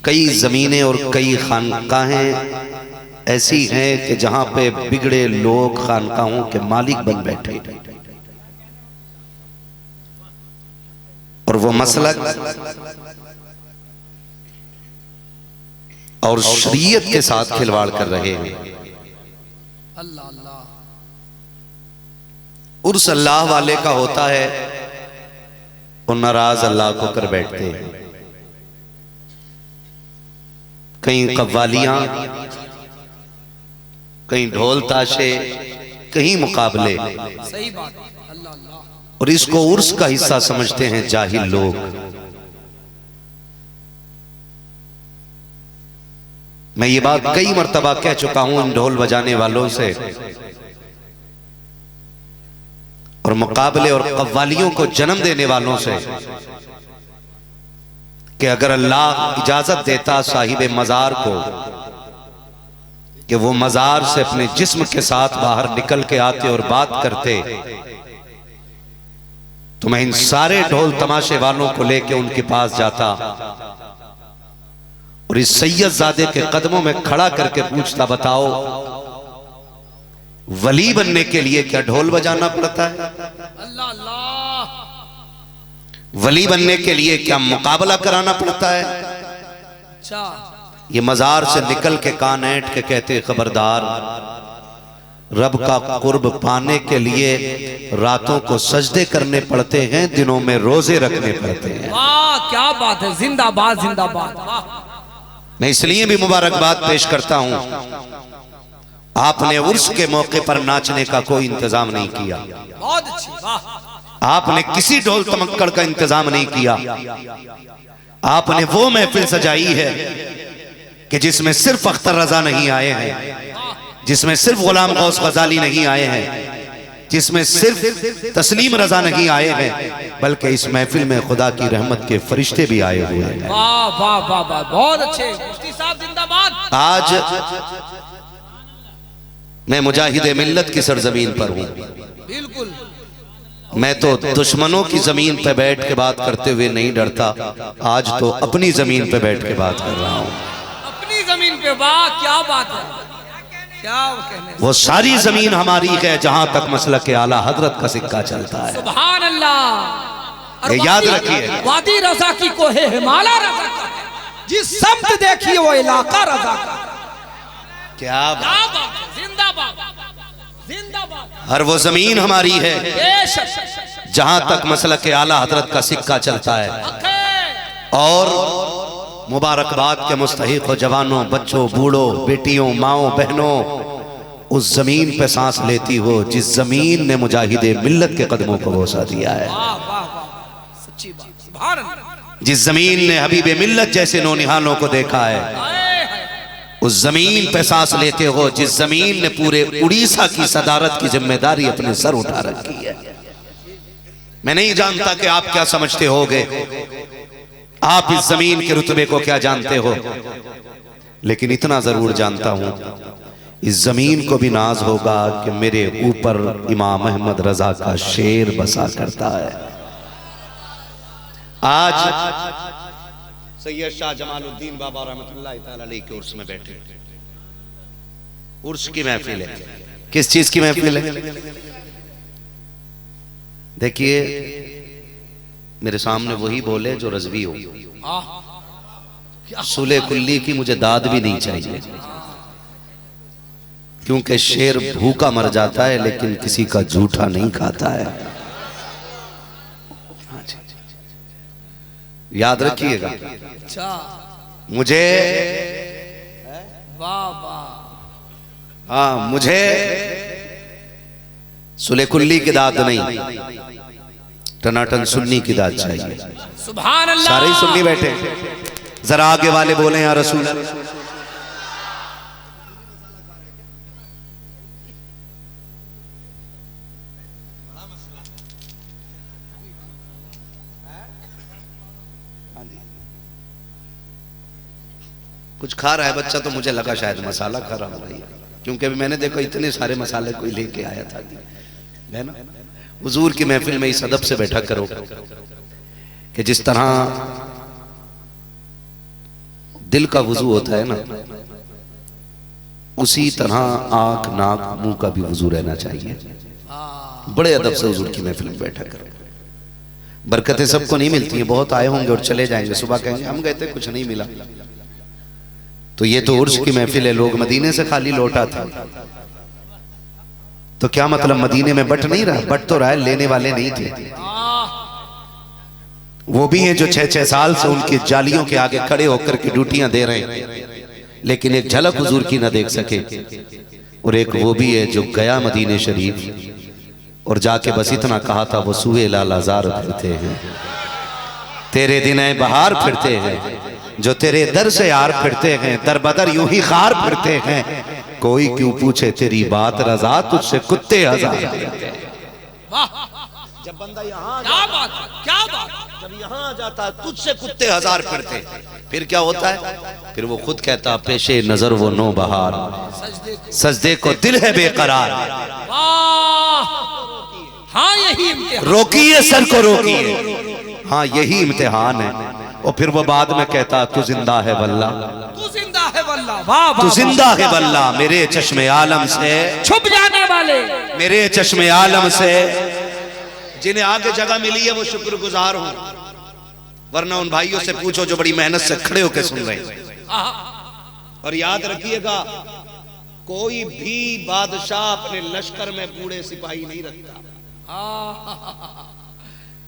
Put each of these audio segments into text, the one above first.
कई ज़मीनें और कई खानकाहें ऐसी हैं कि जहां पे बिगड़े लोग खानकाहों के मालिक बन बैठे और वो मसलक और शरीयत के साथ खिलवाड़ कर रहे हैं। अल्लाह अल्लाह। उर्स अल्लाह वाले का होता है और नाराज अल्लाह को कर बैठते हैं। कहीं कव्वालियां, कहीं ढोल ताशे, कहीं मुकाबले, सही बात। अल्लाह अल्लाह। और इसको उर्स का हिस्सा समझते हैं जाहिल लोग। मैं ये बात कई मर्तबा कह चुका हूं इन ढोल बजाने वालों से और मुकाबले और कव्वालियों को जन्म देने वालों से कि अगर अल्लाह इजाजत देता साहिब मजार को कि वो मजार से अपने जिस्म के साथ बाहर निकल के आते और बात करते, तो मैं इन सारे ढोल तमाशे वालों को लेके उनके पास जाता और इस सैयदजादे के कदमों में खड़ा करके पूछता, बताओ वली बनने के लिए क्या ढोल बजाना पड़ता है? अल्लाह अल्लाह। वली बनने के लिए क्या मुकाबला कराना पड़ता है? अच्छा। ये मजार से निकल के कान ऐंठ के कहते, खबरदार, रब का कुर्ब पाने के लिए रातों को सजदे करने पड़ते हैं, दिनों में रोजे रखने पड़ते हैं। वाह क्या बात है, जिंदाबाद जिंदाबाद। वाह। मैं इसलिए भी मुबारकबाद पेश करता हूं, आपने उर्स के मौके पर नाचने का कोई इंतजाम नहीं किया, बहुत अच्छी। वाह। आपने किसी ढोल तमक्कड़ का इंतजाम नहीं किया, आपने वो महफिल सजाई है कि जिसमें सिर्फ अख्तर रजा नहीं आए हैं, जिसमें सिर्फ गुलाम गौस गजाली नहीं आए हैं, जिसमें सिर्फ तस्लीम रजा नहीं आए हैं, बल्कि इस महफिल में खुदा की रहमत के फरिश्ते भी आए हुए हैं। वाह वाह वाह वाह, बहुत अच्छे मुफ्ती साहब, जिंदाबाद। आज मैं मुजाहिदे मिल्लत की सरजमीन पर हूं। बिल्कुल। मैं तो दुश्मनों की जमीन पे बैठ के बात करते हुए नहीं डरता, आज तो अपनी जमीन पे बैठ के बात कर रहा हूं। अपनी जमीन पे। वाह क्या बात है, क्या कहने। वो सारी जमीन हमारी है जहां तक मसलक के आला हजरत का सिक्का चलता है। सुभान अल्लाह। ये याद रखिए, वादी रजा की कोहे हिमालय रजा का है, जिस समत देखिए वो इलाका रजा का। क्या क्या बात है, जिंदाबाद जिंदाबाद। हर वो जमीन हमारी है बेशक। जहां तक मसलक के आला हजरत का सिक्का चलता है। और मुबारकबाद के मुस्तहिक हो जवानों, बच्चों, बूढ़ों, बेटियों, माओ, बहनों, उस जमीन पे सांस लेती हो जिस जमीन ने मुजाहिदे मिल्लत के कदमों को बोसा दिया है। वाह वाह वाह, सच्ची बात। सुभान अल्लाह। जिस जमीन ने हबीबे मिल्लत जैसे नौनिहालों को देखा है, उस जमीन पे सांस लेते हो जिस जमीन ने पूरे उड़ीसा की सदारत की जिम्मेदारी अपने सर उठा रखी है। मैं नहीं जानता कि आप क्या समझते होगे, आप इस जमीन के रुतबे को क्या जानते हो, लेकिन इतना जरूर जानता हूं, इस जमीन को भी नाज होगा कि मेरे ऊपर इमाम अहमद रजा का शेर बसा करता है। आज सैयद शाह जमालुद्दीन बाबा रहमतुल्लाह तआला अलैह के उर्स में बैठे। उर्स की महफिल है। किस चीज की महफिल है? देखिए, मेरे सामने वही बोले जो रज़वी हो। सुले कुल्ली की मुझे दाद भी नहीं चाहिए, क्योंकि शेर भूखा मर जाता है लेकिन किसी का जूठा नहीं खाता है। याद रखिएगा। अच्छा। मुझे, वाह वाह। हाँ, मुझे सुले कुल्ली की दाद नहीं, टनाटन सुन्नी की दाद चाहिए। सुभान अल्लाह। सारे ही सुन्नी बैठे, जरा आगे वाले बोले या रसूल। कुछ खा रहा है बच्चा, तो मुझे लगा शायद मसाला खा रहा होगा, क्योंकि अभी मैंने देखा इतने सारे मसाले कोई लेके आया था, है ना। हुजूर की महफिल में इस अदब से बैठा करो कि जिस तरह दिल का वुजू होता है ना, उसी तरह आंख नाक मुंह का भी वुजू रहना चाहिए। बड़े अदब से हुजूर की महफिल में बैठा करो। बरकतें सबको नहीं मिलती हैं, बहुत आए होंगे और चले जाएंगे, सुबह कहेंगे हम गए थे कुछ नहीं मिला। तो ये तो उर्स की महफिल है, लोग मदीने से खाली लौट आते, तो क्या मतलब मदीने में बट नहीं रहा? बट तो रहा है, लेने वाले नहीं थे। वो भी हैं जो 6-6 साल से उनकी जालियों के आगे खड़े होकर के ड्यूटियां दे रहे हैं, लेकिन एक झलक हुजूर की ना देख सके। और एक वो भी है जो गया मदीने शरीफ और जाके बस इतना कहा था, वो सुए लालाजार फिरते हैं, तेरे दिन बहार फिरते हैं, जो तेरे दर से यार फिरते हैं, दर बदर यूं ही खार फिरते हैं, कोई क्यों पूछे तेरी बात रजा, तुझसे कुत्ते हजार। जब बंदा यहाँ क्या बात, क्या बात, जब यहाँ आ जाता है तुझसे कुत्ते हजार फिरते, फिर क्या होता है? फिर वो खुद कहता पेशे नजर वो नो बहार, सजदे को दिल है बेकरार। हाँ यही इम्तिहान, रोकिए सर को रोकिए, हाँ यही इम्तिहान है। और फिर वो बाद में कहता तू जिंदा है वल्ला, तू जिंदा है वल्ला, वाह तू जिंदा है वल्ला, मेरे चश्मे आलम से छुप जाने वाले, मेरे चश्मे आलम से जिन्हें आगे जगह मिली है वो शुक्रगुजार हो, वरना उन भाइयों से पूछो जो बड़ी मेहनत से खड़े होकर सुन रहे हैं। और याद रखिएगा, कोई भी बादशाह अपने लश्कर में बूढ़े सिपाही नहीं रखता,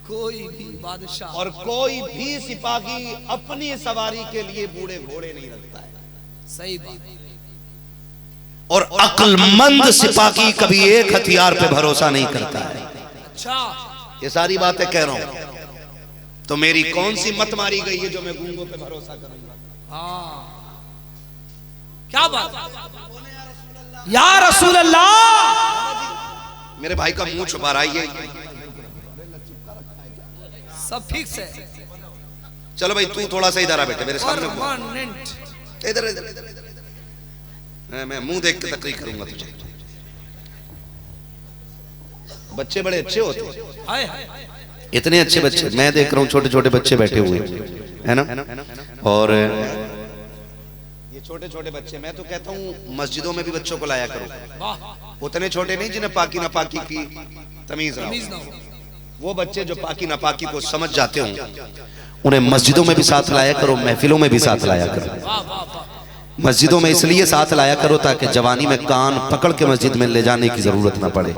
कोई भी बादशाह और कोई भी सिपाही अपनी सवारी के लिए बूढ़े घोड़े नहीं रखता है। सही बात। और अक्लमंद सिपाही कभी एक हथियार पे भरोसा नहीं करता है। अच्छा, ये सारी बातें कह रहा हूं, तो मेरी कौन सी मत मारी गई है जो मैं गूंगों पे भरोसा करूंगा? हाँ क्या बात, या रसूल अल्लाह। मेरे भाई का मुंह छुपा रहा है ये, सब ठीक से। चलो भाई तू थोड़ा सा इधर आ बेटे मेरे सामने, इधर मैं मुंह देख के तकरीर करूंगा तुझे। बच्चे बड़े अच्छे होते हैं, इतने अच्छे बच्चे मैं देख रहा हूँ, छोटे छोटे बच्चे बैठे हुए है ना, और ये छोटे छोटे बच्चे, मैं तो कहता हूँ मस्जिदों में भी बच्चों को लाया करो, उतने छोटे नहीं जिन्हें पाकी नापाकी की तमीज ना हो, वो बच्चे जो पाकी नापाकी को समझ जाते हो, उन्हें मस्जिदों में भी साथ लाया करो, महफिलों में भी साथ लाया करो। मस्जिदों में इसलिए साथ लाया करो ताकि जवानी में कान पकड़ के मस्जिद में ले जाने की जरूरत ना पड़े,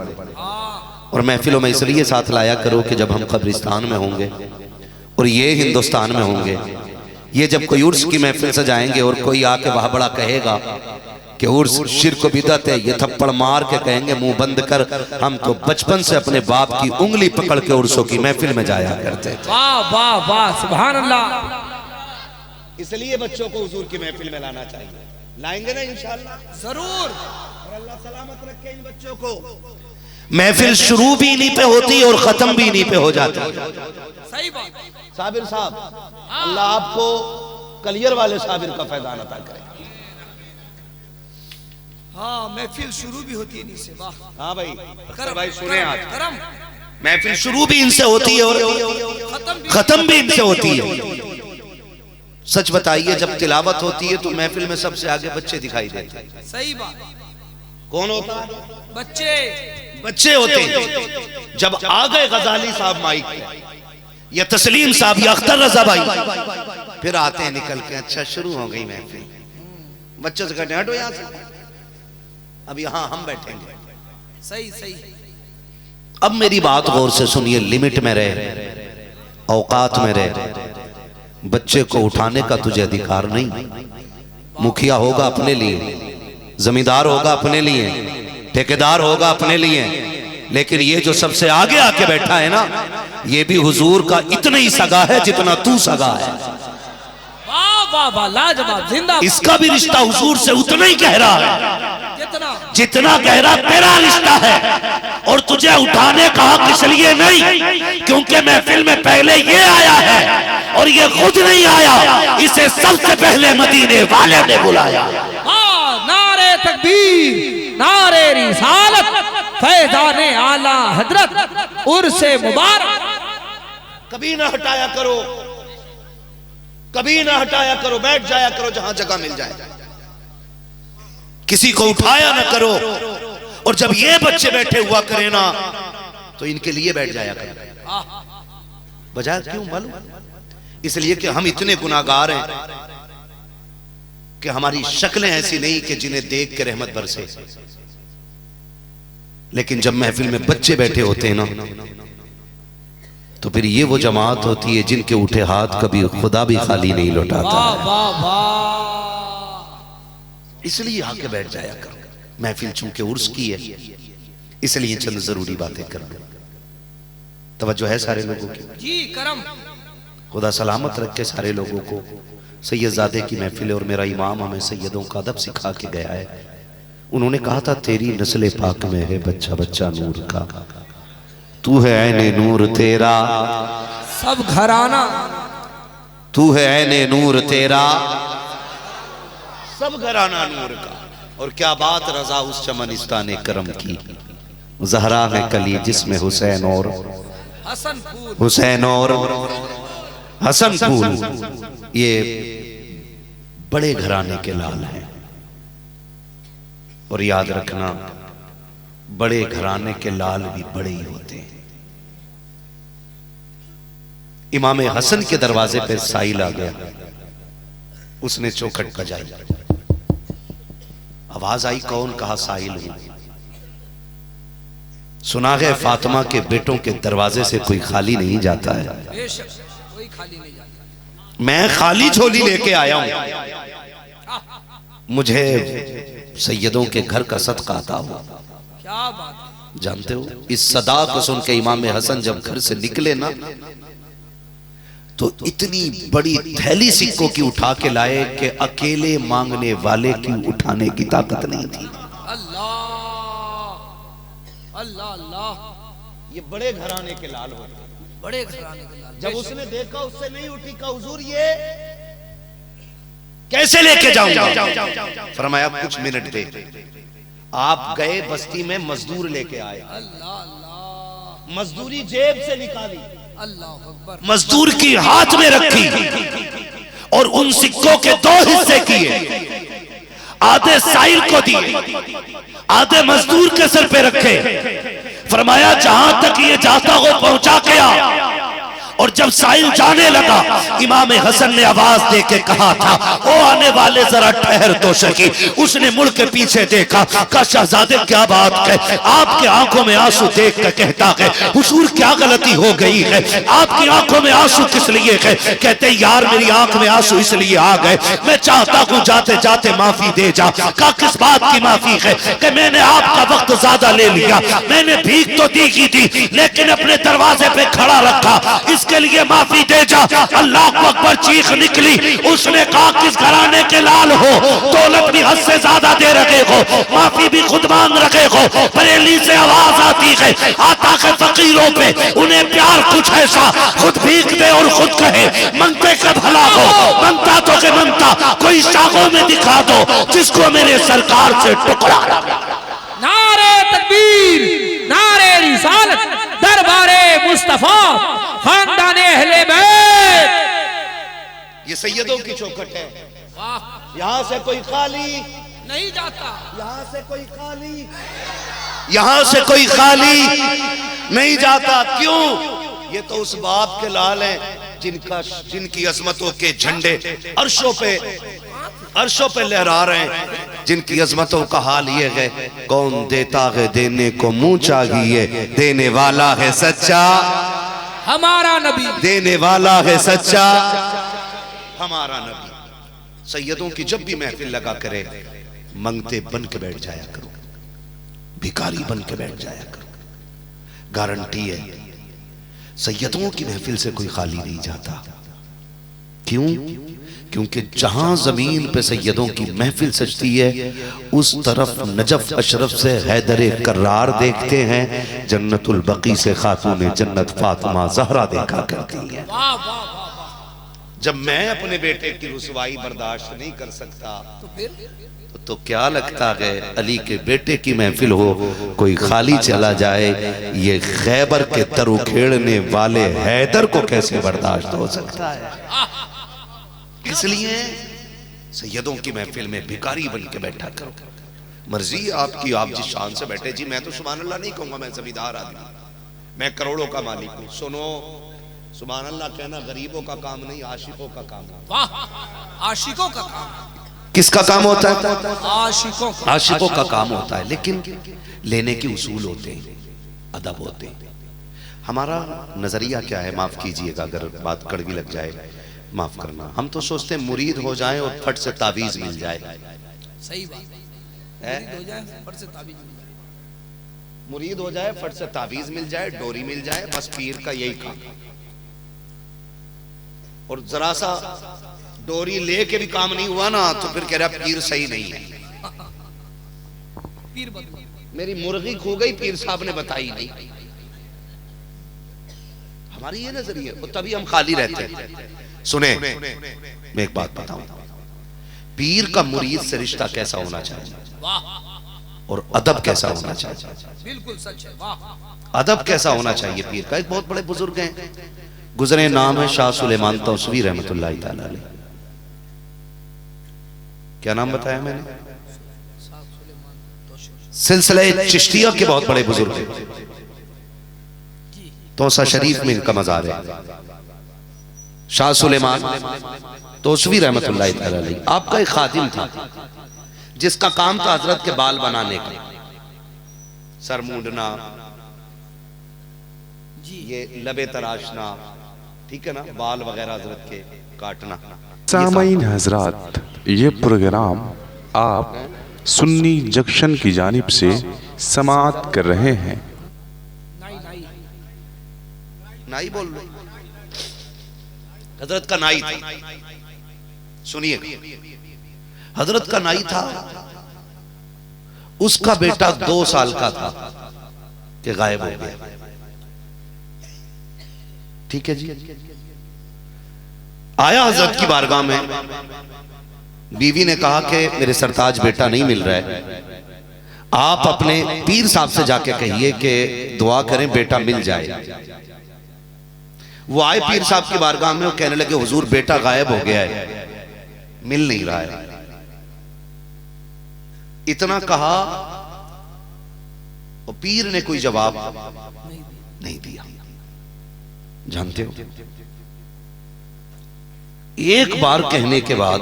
और महफिलों में इसलिए साथ लाया करो कि जब हम कब्रिस्तान में होंगे और ये हिंदुस्तान में होंगे, ये जब कोई उर्स की महफिल से जाएंगे और कोई आके वह बड़ा कहेगा कि उर्स शिर्क बिदअत है, ये थप्पड़ मार के कहेंगे मुंह बंद कर, हम तो बचपन से अपने बाप की उंगली पकड़ के उर्सों की महफिल में जाया करते थे। वाह वाह वाह, सुभान अल्लाह। इसलिए बच्चों को हुजूर की महफिल में लाना चाहिए, लाएंगे ना इंशाअल्लाह जरूर, और अल्लाह सलामत रखे इन बच्चों को। महफिल शुरू भी इन्हीं पे होती है और खत्म भी इन्हीं पे हो जाती है। सही बात। साबिर साहब, अल्लाह आपको कलियर वाले साबिर का फैजान अता करे। हाँ, महफिल शुरू भी होती है इन्हीं से। वाह, हाँ भाई, करम भाई सुने आज, करम। महफिल शुरू भी इनसे होती है और खत्म भी इनसे होती है। सच बताइए, जब तिलावत होती है तो महफिल में सबसे आगे बच्चे दिखाई देते हैं। सही बात। कौन होता है? बच्चे, बच्चे होते हैं। जब आ गए गजाली साहब माइक या तस्लीम साहब या अख्तर रजा भाई, फिर आते हैं निकल के, अच्छा शुरू हो गई महफिल। बच्चों से कहते हैं हटो यहाँ से, अब यहाँ हम बैठेंगे। सही सही। अब मेरी बात गौर से सुनिए, लिमिट में रहे, औकात में रहे। बच्चे को उठाने का तुझे अधिकार नहीं। मुखिया होगा अपने लिए, जमींदार होगा अपने लिए, ठेकेदार होगा अपने लिए, लेकिन ये जो सबसे आगे आके बैठा है ना, ये भी हुजूर का इतना ही सगा है जितना तू सगा है। वाह वाह वाह, लाजवाब, जिंदाबाद। इसका भी रिश्ता हुजूर से उतना ही गहरा है जितना गहरा तेरा रिश्ता है। और तुझे उठाने का हक इसलिए नहीं क्योंकि महफिल में पहले ये आया है और ये खुद नहीं आया, इसे सबसे पहले मदीने वाले ने बुलाया। हाँ, नारे तकबीर, नारे रिसालत, फैज़ाने आला हजरत, उर्से मुबारक। कभी ना हटाया करो। कभी ना हटाया करो, बैठ जाया करो जहां जगह मिल जाए, किसी को उठाया ना करो। और जब ये बच्चे बैठे हुआ करें ना तो इनके लिए बैठ जाया करो। वजह क्यों मालूम? इसलिए कि हम इतने गुनाहगार हैं कि हमारी शक्लें ऐसी नहीं कि जिन्हें देख के रहमत बरसे। लेकिन जब महफिल में बच्चे बैठे होते हैं ना तो फिर ये वो जमात होती है जिनके उठे हाथ कभी खुदा भी खाली नहीं लौटाता। इसलिए आके बैठ जाया करो। महफिल चूंकि उर्स की है इसलिए चंद जरूरी बातें कर लो। तवज्जो है सारे लोगों की? जी करम। खुदा सलामत रखे सारे लोगों को। सैयदजादे की महफिल है और मेरा इमाम हमें सैयदों का अदब सिखा के गया है। उन्होंने कहा था तेरी नस्ल पाक में है बच्चा बच्चा नूर का, तू है ऐने नूर तेरा सब घराना, तू है ऐने नूर तेरा सब घराना नूर का। और क्या बात रजा उस चमनिस्तान करम की, जहरा है कली जिसमें हुसैन और हुसैन और हसन फूल। ये बड़े घराने के लाल हैं। और याद रखना बड़े घराने के लाल भी बड़े ही होते हैं। इमाम हसन के दरवाजे पे साइल आ गया, उसने चौखट बजाई, आवाज आई कौन? कहा साइल हूं। सुना है फातिमा के बेटों के दरवाजे से कोई खाली नहीं जाता है। कोई खाली नहीं जाता। मैं खाली झोली लेके आया हूं, मुझे सैयदों के घर का सदका अता हो। क्या बात। जानते हो इस सदा को सुन के इमाम हसन जब घर से निकले ना तो इतनी बड़ी थैली सिक्कों की उठा के लाए कि अकेले मांगने वाले की उठाने की ताकत नहीं थी। अल्लाह अल्लाह अल्लाह। ये बड़े घराने के लाल होते, बड़े घराने के लाल। जब उसने देखा उससे नहीं उठी, का हुजूर ये कैसे लेके जाऊंगा? फरमाया कुछ मिनट दे। आप गए बस्ती में मजदूर लेके आए, अल्लाह अल्लाह। मजदूरी जेब से निकाली, अल्लाह अकबर। मजदूर की हाथ में रखी और उन सिक्कों के दो हिस्से किए, आधे साइल को दिए, आधे मजदूर के सर पे रखे। फरमाया जहां तक ये जाता हो पहुंचा के आ। और जब साइल जाने लगा इमाम हसन ने आवाज दे के कहा था ओ आने वाले जरा ठहर तो सकी। उसने मुड़ के पीछे देखा, कहा शहजादे क्या बात है? आपके आंखों में आंसू देख कर कहता है हुजूर क्या गलती हो गई है? आपकी आंखों में आंसू किस लिए है? कहते यार मेरी आंख में आंसू इसलिए आ गए, मैं चाहता हूं जाते जाते माफी दे जा। कहा किस बात की माफी है? कि मैंने आपका वक्त ज्यादा ले लिया, मैंने भीख तो दी ही थी लेकिन अपने दरवाजे पे खड़ा रखा, इसके लिए माफी दे जा। अल्लाह को अकबर चीख निकली। उसने कहा किस घराने के लाल हो? दौलत भी हद से ज्यादा दे रखे हो, माफी भी खुद मांग रखे हो। बरेली से आवाज आती है, आता है फकीरों पे उन्हें प्यार कुछ ऐसा, खुद भीख दे और खुद कहे मंगते का भला हो। मंगता तो के मंगता कोई शाखों में दिखा दो जिसको मेरे सरकार से टुकड़ा। नारे तकबीर, नारे रिसालत, दरबारे मुस्तफा, खानदाने अहले बैत। ये सैयदों की चौखट है। वाह। यहां से कोई खाली नहीं जाता, यहां से कोई खाली, यहां से कोई खाली नहीं जाता। क्यों? ये तो उस बाप के लाल हैं जिनकी अजमतों के झंडे अर्शों पे लहरा रहे हैं, जिनकी अजमतों का हाल ये है कौन देता है देने को मुंह चाहिए, देने वाला है सच्चा हमारा नबी, देने वाला है सच्चा हमारा नबी। सैयदों की जब भी महफिल लगा करे मंगते बन के बैठ जाया करो, भिखारी बन के बैठ जाया करो। गारंटी है सैयदों की महफिल से कोई खाली नहीं जाता। क्यों? क्योंकि जहां जमीन पे सैयदों की महफिल सजती है उस तरफ नजफ अशरफ से हैदरे कर्रार देखते हैं, जन्नतुल बकी से खातून जन्नत फातिमा जहरा देखा करती है। जब मैं अपने बेटे की रुसवाई बर्दाश्त नहीं कर सकता तो क्या लगता है अली के बेटे की महफिल हो कोई खाली चला जाए, ये खैबर के तर उखेड़ने वाले हैदर को कैसे बर्दाश्त हो सकता है? इसलिए सैयदों की महफिल में भिखारी बन के बैठा करो। मर्जी आपकी, आप जिस शान से बैठे। जी मैं तो सुभान अल्लाह नहीं कहूंगा, मैं जमींदार आदमी, मैं करोड़ों का मालिक हूं। सुनो, सुभान अल्लाह कहना गरीबों का काम नहीं, आशिकों का काम है। वाह, आशिकों का काम। किसका काम होता है? आशिकों का। आशिकों का काम होता है, लेकिन लेने के उसूल होते हैं, अदब होते हैं। हमारा नजरिया क्या है, माफ कीजिएगा अगर बात कड़वी लग जाए, माफ करना। हम तो सोचते हैं मुरीद हो जाए और फट से ताबीज मिल जाए। सही बात है, मुरीद हो जाए फट से ताबीज मिल जाए, मुरीद हो जाए फट से ताबीज मिल जाए, डोरी मिल जाए, बस पीर का यही काम। और जरा सा डोरी लेके भी काम नहीं हुआ ना तो फिर कह रहा पीर सही नहीं है। पीर बदल, मेरी मुर्गी खो गई, पीर साहब ने बताई नहीं। हमारी ये नजरिया, और तभी हम खाली रहते हैं। सुने, मैं एक बात बताऊं, पीर का मुरीद से रिश्ता कैसा होना चाहिए और अदब कैसा होना चाहिए। बिल्कुल सच है। वाह, अदब कैसा होना चाहिए पीर का। एक बहुत बड़े बुजुर्ग हैं, गुजरे, नाम है शाह सुलेमान तौसवी रहमतुल्लाह तआला अलैह। क्या नाम बताया मैंने? सिलसिले चिश्तिया के बहुत बड़े बुजुर्ग हैं। तौसा शरीफ में इनका मजार है, शाह सुलेमान तौसवी रहमतुल्लाह तआला अलैह। आपका एक खादिम था जिसका काम था हजरत के बाल बनाने का, सर मूंडना, ये लबे तराशना, ठीक है ना, बाल वगैरह हजरत के काटना। सामाईन हजरात, ये प्रोग्राम आप सुन्नी जंक्शन की जानिब से समाअत कर रहे हैं। नाई बोल रहे, हजरत का नाई था। सुनिए, हजरत का नाई था, उसका बेटा 2 साल का था कि गायब हो गया। ठीक है जी, आया हजरत की बारगाह में, बीवी ने कहा कि मेरे सरताज बेटा नहीं मिल रहा है, आप अपने पीर साहब से जाके कहिए कि दुआ करें बेटा मिल जाए। वो आए पीर साहब की बारगाह में, वो कहने लगे हुजूर बेटा गायब हो गया है, मिल नहीं रहा है। इतना कहा और पीर ने कोई जवाब नहीं दिया। जानते हो, एक बार कहने के बाद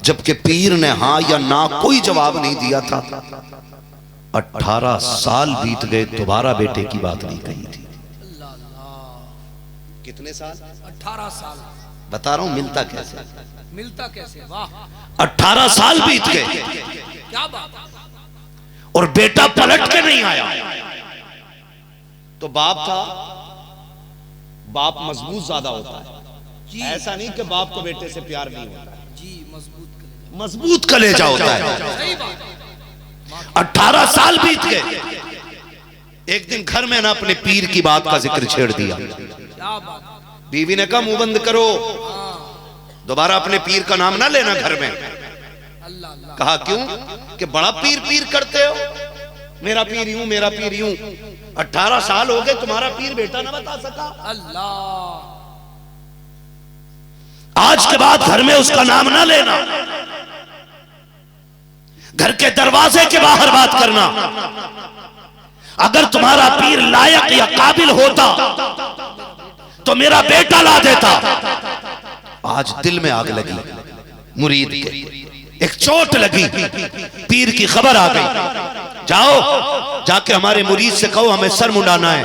जबकि पीर ने हाँ या ना कोई जवाब नहीं दिया था, 18 साल बीत गए, दोबारा बेटे की बात नहीं कही थी। कितने साल? 18 साल। बता रहा हूं, मिलता कैसे, मिलता कैसे। वाह, 18 साल बीत गए, क्या बात। और बेटा पलट के नहीं आया। तो बाप था, बाप मजबूत ज्यादा होता है। ऐसा नहीं कि बाप को बेटे से प्यार नहीं होता है। जी, मजबूत कलेजा होता है। सही बात। 18 साल बीत गए, एक दिन घर में ना अपने पीर की बात का जिक्र छेड़ दिया। क्या बात। बीवी ने कहा मुंह बंद करो, दोबारा अपने पीर का नाम ना लेना घर में। अल्लाह। कहा क्यों? कि बड़ा पीर पीर करते हो, मेरा पीर यूं, मेरा पीर यूं। 18 साल हो गए, तुम्हारा पीर बेटा ना बता सका। अल्लाह। आज के बाद घर में उसका नाम ना लेना, घर के दरवाजे के बाहर बात करना। अगर तुम्हारा पीर लायक या काबिल होता तो मेरा बेटा ला देता। आज दिल में आग लगी मुरीद के, एक चोट लगी, पीर की खबर आ गई। जाओ जाके हमारे मुरीद से कहो हमें सर मुंडाना है,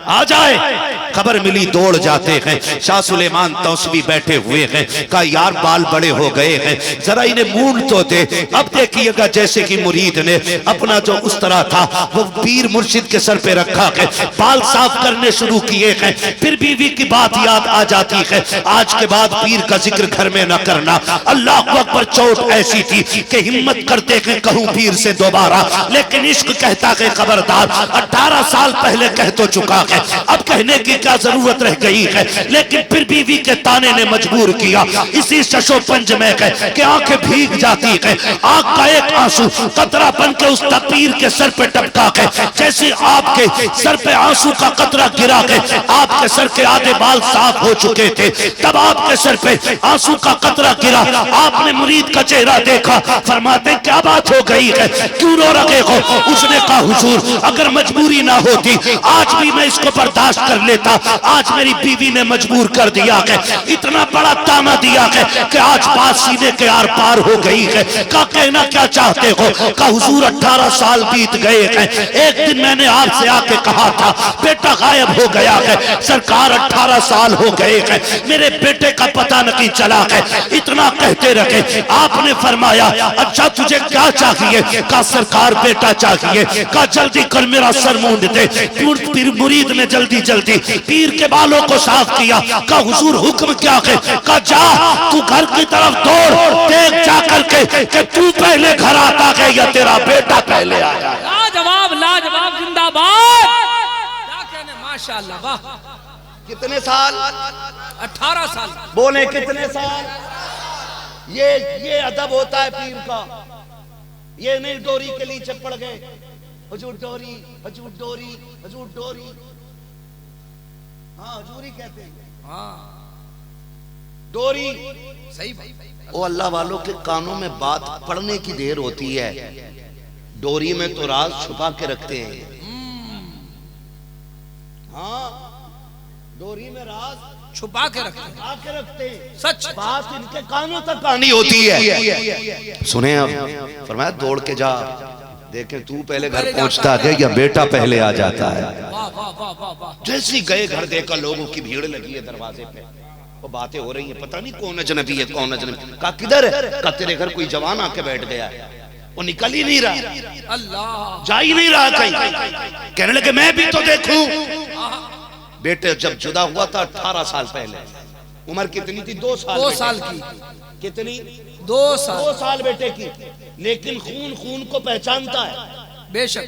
आ जाए। खबर मिली, दौड़ जाते हैं। शाह सुलेमान तौसवी बैठे हुए हैं, कहा यार बाल बड़े हो गए हैं, जरा इन्हें मूंड तो दे। अब देखिएगा जैसे कि मुरीद ने अपना जो उस तरह था वो पीर मुर्शिद के सर पे रखा है, बाल साफ करने शुरू किए हैं। फिर बीवी की बात याद आ जाती है, आज के बाद पीर का जिक्र घर में न करना। अल्लाह अकबर, चोट ऐसी थी कि हिम्मत करते हैं कहूं पीर से दोबारा, लेकिन इश्क कहता है खबरदार। 18 साल पहले कह तो चुका है, अब कहने की क्या जरूरत रह गई है। लेकिन फिर बीवी के ताने ने मजबूर किया इसी शशोपंज में है कि आंखें भीग जाती है। आंख का एक आंसू कतरा बन के उस तकदीर के सर पे टपका के, जैसे आपके सर पे आंसू का कतरा गिरा के आपके सर के आधे बाल साफ हो चुके थे, तब आपके सर पे आंसू का कतरा गिरा। आपने मुरीद का चेहरा देखा, फरमाते क्या बात हो गई है, क्यों रो रहे हो? उसने कहा हुजूर अगर मजबूरी ना होती आज भी मैं इसको बर्दाश्त कर लेता, आज मेरी बीवी ने मजबूर कर दिया है, इतना बड़ा ताना दिया है कि आज बात सीने के आर पार हो गई है। का कहना क्या चाहते हो? का हुजूर 18 साल बीत गए हैं, एक दिन मैंने आपसे आके कहा था बेटा गायब हो गया है, सरकार 18 साल हो गए हैं, मेरे बेटे का पता नहीं चला है। इतना कहते रहे, आपने फरमाया अच्छा तुझे क्या चाहिए? का सरकार बेटा चाहिए। का जल्दी कर मेरा सर मूंद दे। पीर मुरीद ने जल्दी जल्दी पीर के बालों को साफ किया। का हुजूर हुक्म क्या है? का जा तू घर की तरफ दौड़, देख जा करके कि तू पहले घर आता है या तेरा बेटा पहले आया। लाजवाब लाजवाब, जिंदाबाद। क्या कहने, माशाअल्लाह, वाह। कितने साल? 18 साल। बोले कितने साल? ये अदब होता है पीर का। ये नहीं डोरी के नीचे पड़ गए, हजूर डोरी, हजूर डोरी, हजूर डोरी। हाँ हजूरी कहते हैं, हाँ डोरी। सही। वो अल्लाह वालों के कानों में बात पढ़ने की देर होती है, डोरी में तो राज छुपा के रखते हैं। हाँ डोरी में राज छुपा के रखते हैं। सच बात इनके कानों तक कहानी होती है। सुने अब फरमाया दौड़ के जा, देखे तू पहले घर पहुंचता है या बेटा पहले आ जाता है। वाह वाह वाह वाह वाह। जैसे गए घर देखा लोगों की भीड़ लगी है दरवाजे पे, वो बातें हो रही है, पता नहीं कौन अजनबी है कौन अजनबी। का किधर है? का तेरे घर कोई जवान आके बैठ गया है, वो निकल ही नहीं रहा, अल्लाह जा ही नहीं रहा कहीं। कहने लगे मैं भी तो देखूं। बेटे जब जुदा हुआ था 18 साल पहले, उम्र कितनी थी? 2 साल। 2 साल की। कितनी? 2 साल। 2 साल बेटे की। लेकिन खून खून को पहचानता है, बेशक,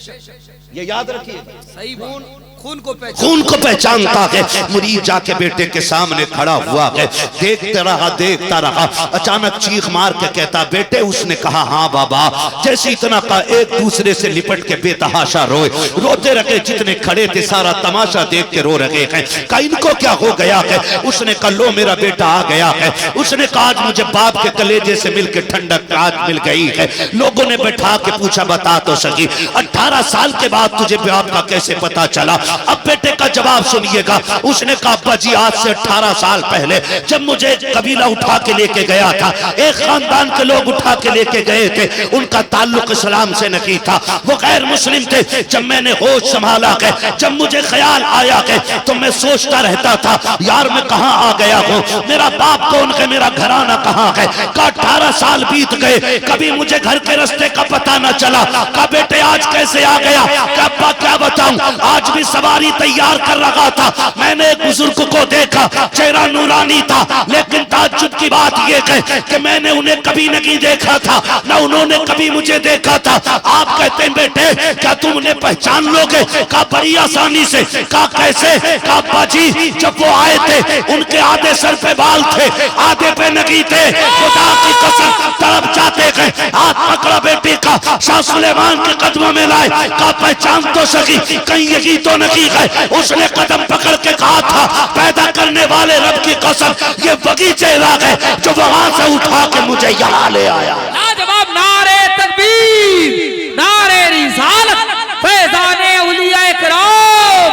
ये याद रखिए। सही बात। खून को पहचानता है। मुरीद जाके बेटे के सामने खड़ा हुआ है, देखता रहा। अचानक चीख मार के कहता बेटे। उसने कहा हाँ बाबा। जैसे इतना का एक दूसरे से लिपट के बेतहाशा रोते रहे, जितने खड़े थे सारा तमाशा देख के रो रहे हैं। कहा इनको क्या हो गया है? उसने कहा लो मेरा बेटा आ गया है। उसने कहा आज मुझे बाप के कलेजे से मिलकर ठंडक आज मिल गई है। लोगों ने बैठा के पूछा बता तो सही 18 साल के बाद तुझे बाप का कैसे पता चला? अब बेटे का जवाब सुनिएगा। उसने कहा अब्बा जी आज से 18 साल पहले जब मुझे कबीला उठा के लेके गया था, एक खानदान के लोग उठा के लेके गए थे, उनका ताल्लुक इस्लाम से नहीं था, वो गैर मुस्लिम थे। जब मैंने होश संभाला है, जब मुझे ख्याल आया है, तो मैं सोचता रहता था यार मैं कहाँ आ गया हूँ, मेरा बाप कौन है, मेरा घराना कहाँ है। का 18 साल बीत गए, कभी मुझे घर के रास्ते का पता न चला। का बेटे आज कैसे आ गया? का अब्बा क्या बताऊं, आज भी सवारी तैयार कर रहा था, मैंने एक बुजुर्ग को देखा, चेहरा नूरानी था, लेकिन ताज्जुब की बात यह है कि मैंने उन्हें कभी नहीं देखा था, न उन्होंने कभी मुझे देखा था। आप कहते हैं बेटे क्या तुम उन्हें पहचान लोगे? का बड़ी आसानी से। का कैसे? का अब्बा जी जब वो आए थे उनके आधे सर पे बाल थे, आधे पे नहीं थे, खुदा की कसम तड़प जाते गए। हाथ पकड़ा बेटे का, शाह सुलेमान के कदमों में लाए। का पहचान तो सकी, कहीं यही तो नहीं है। उसने कदम पकड़ के कहा था पैदा करने वाले रब की कसम ये वही चेहरा है जो वहां से उठा के मुझे यहाँ ले आया। लाजवाब। नारे तकबीर, नारे रिसालत, फैज़ाने औलिया इकराम,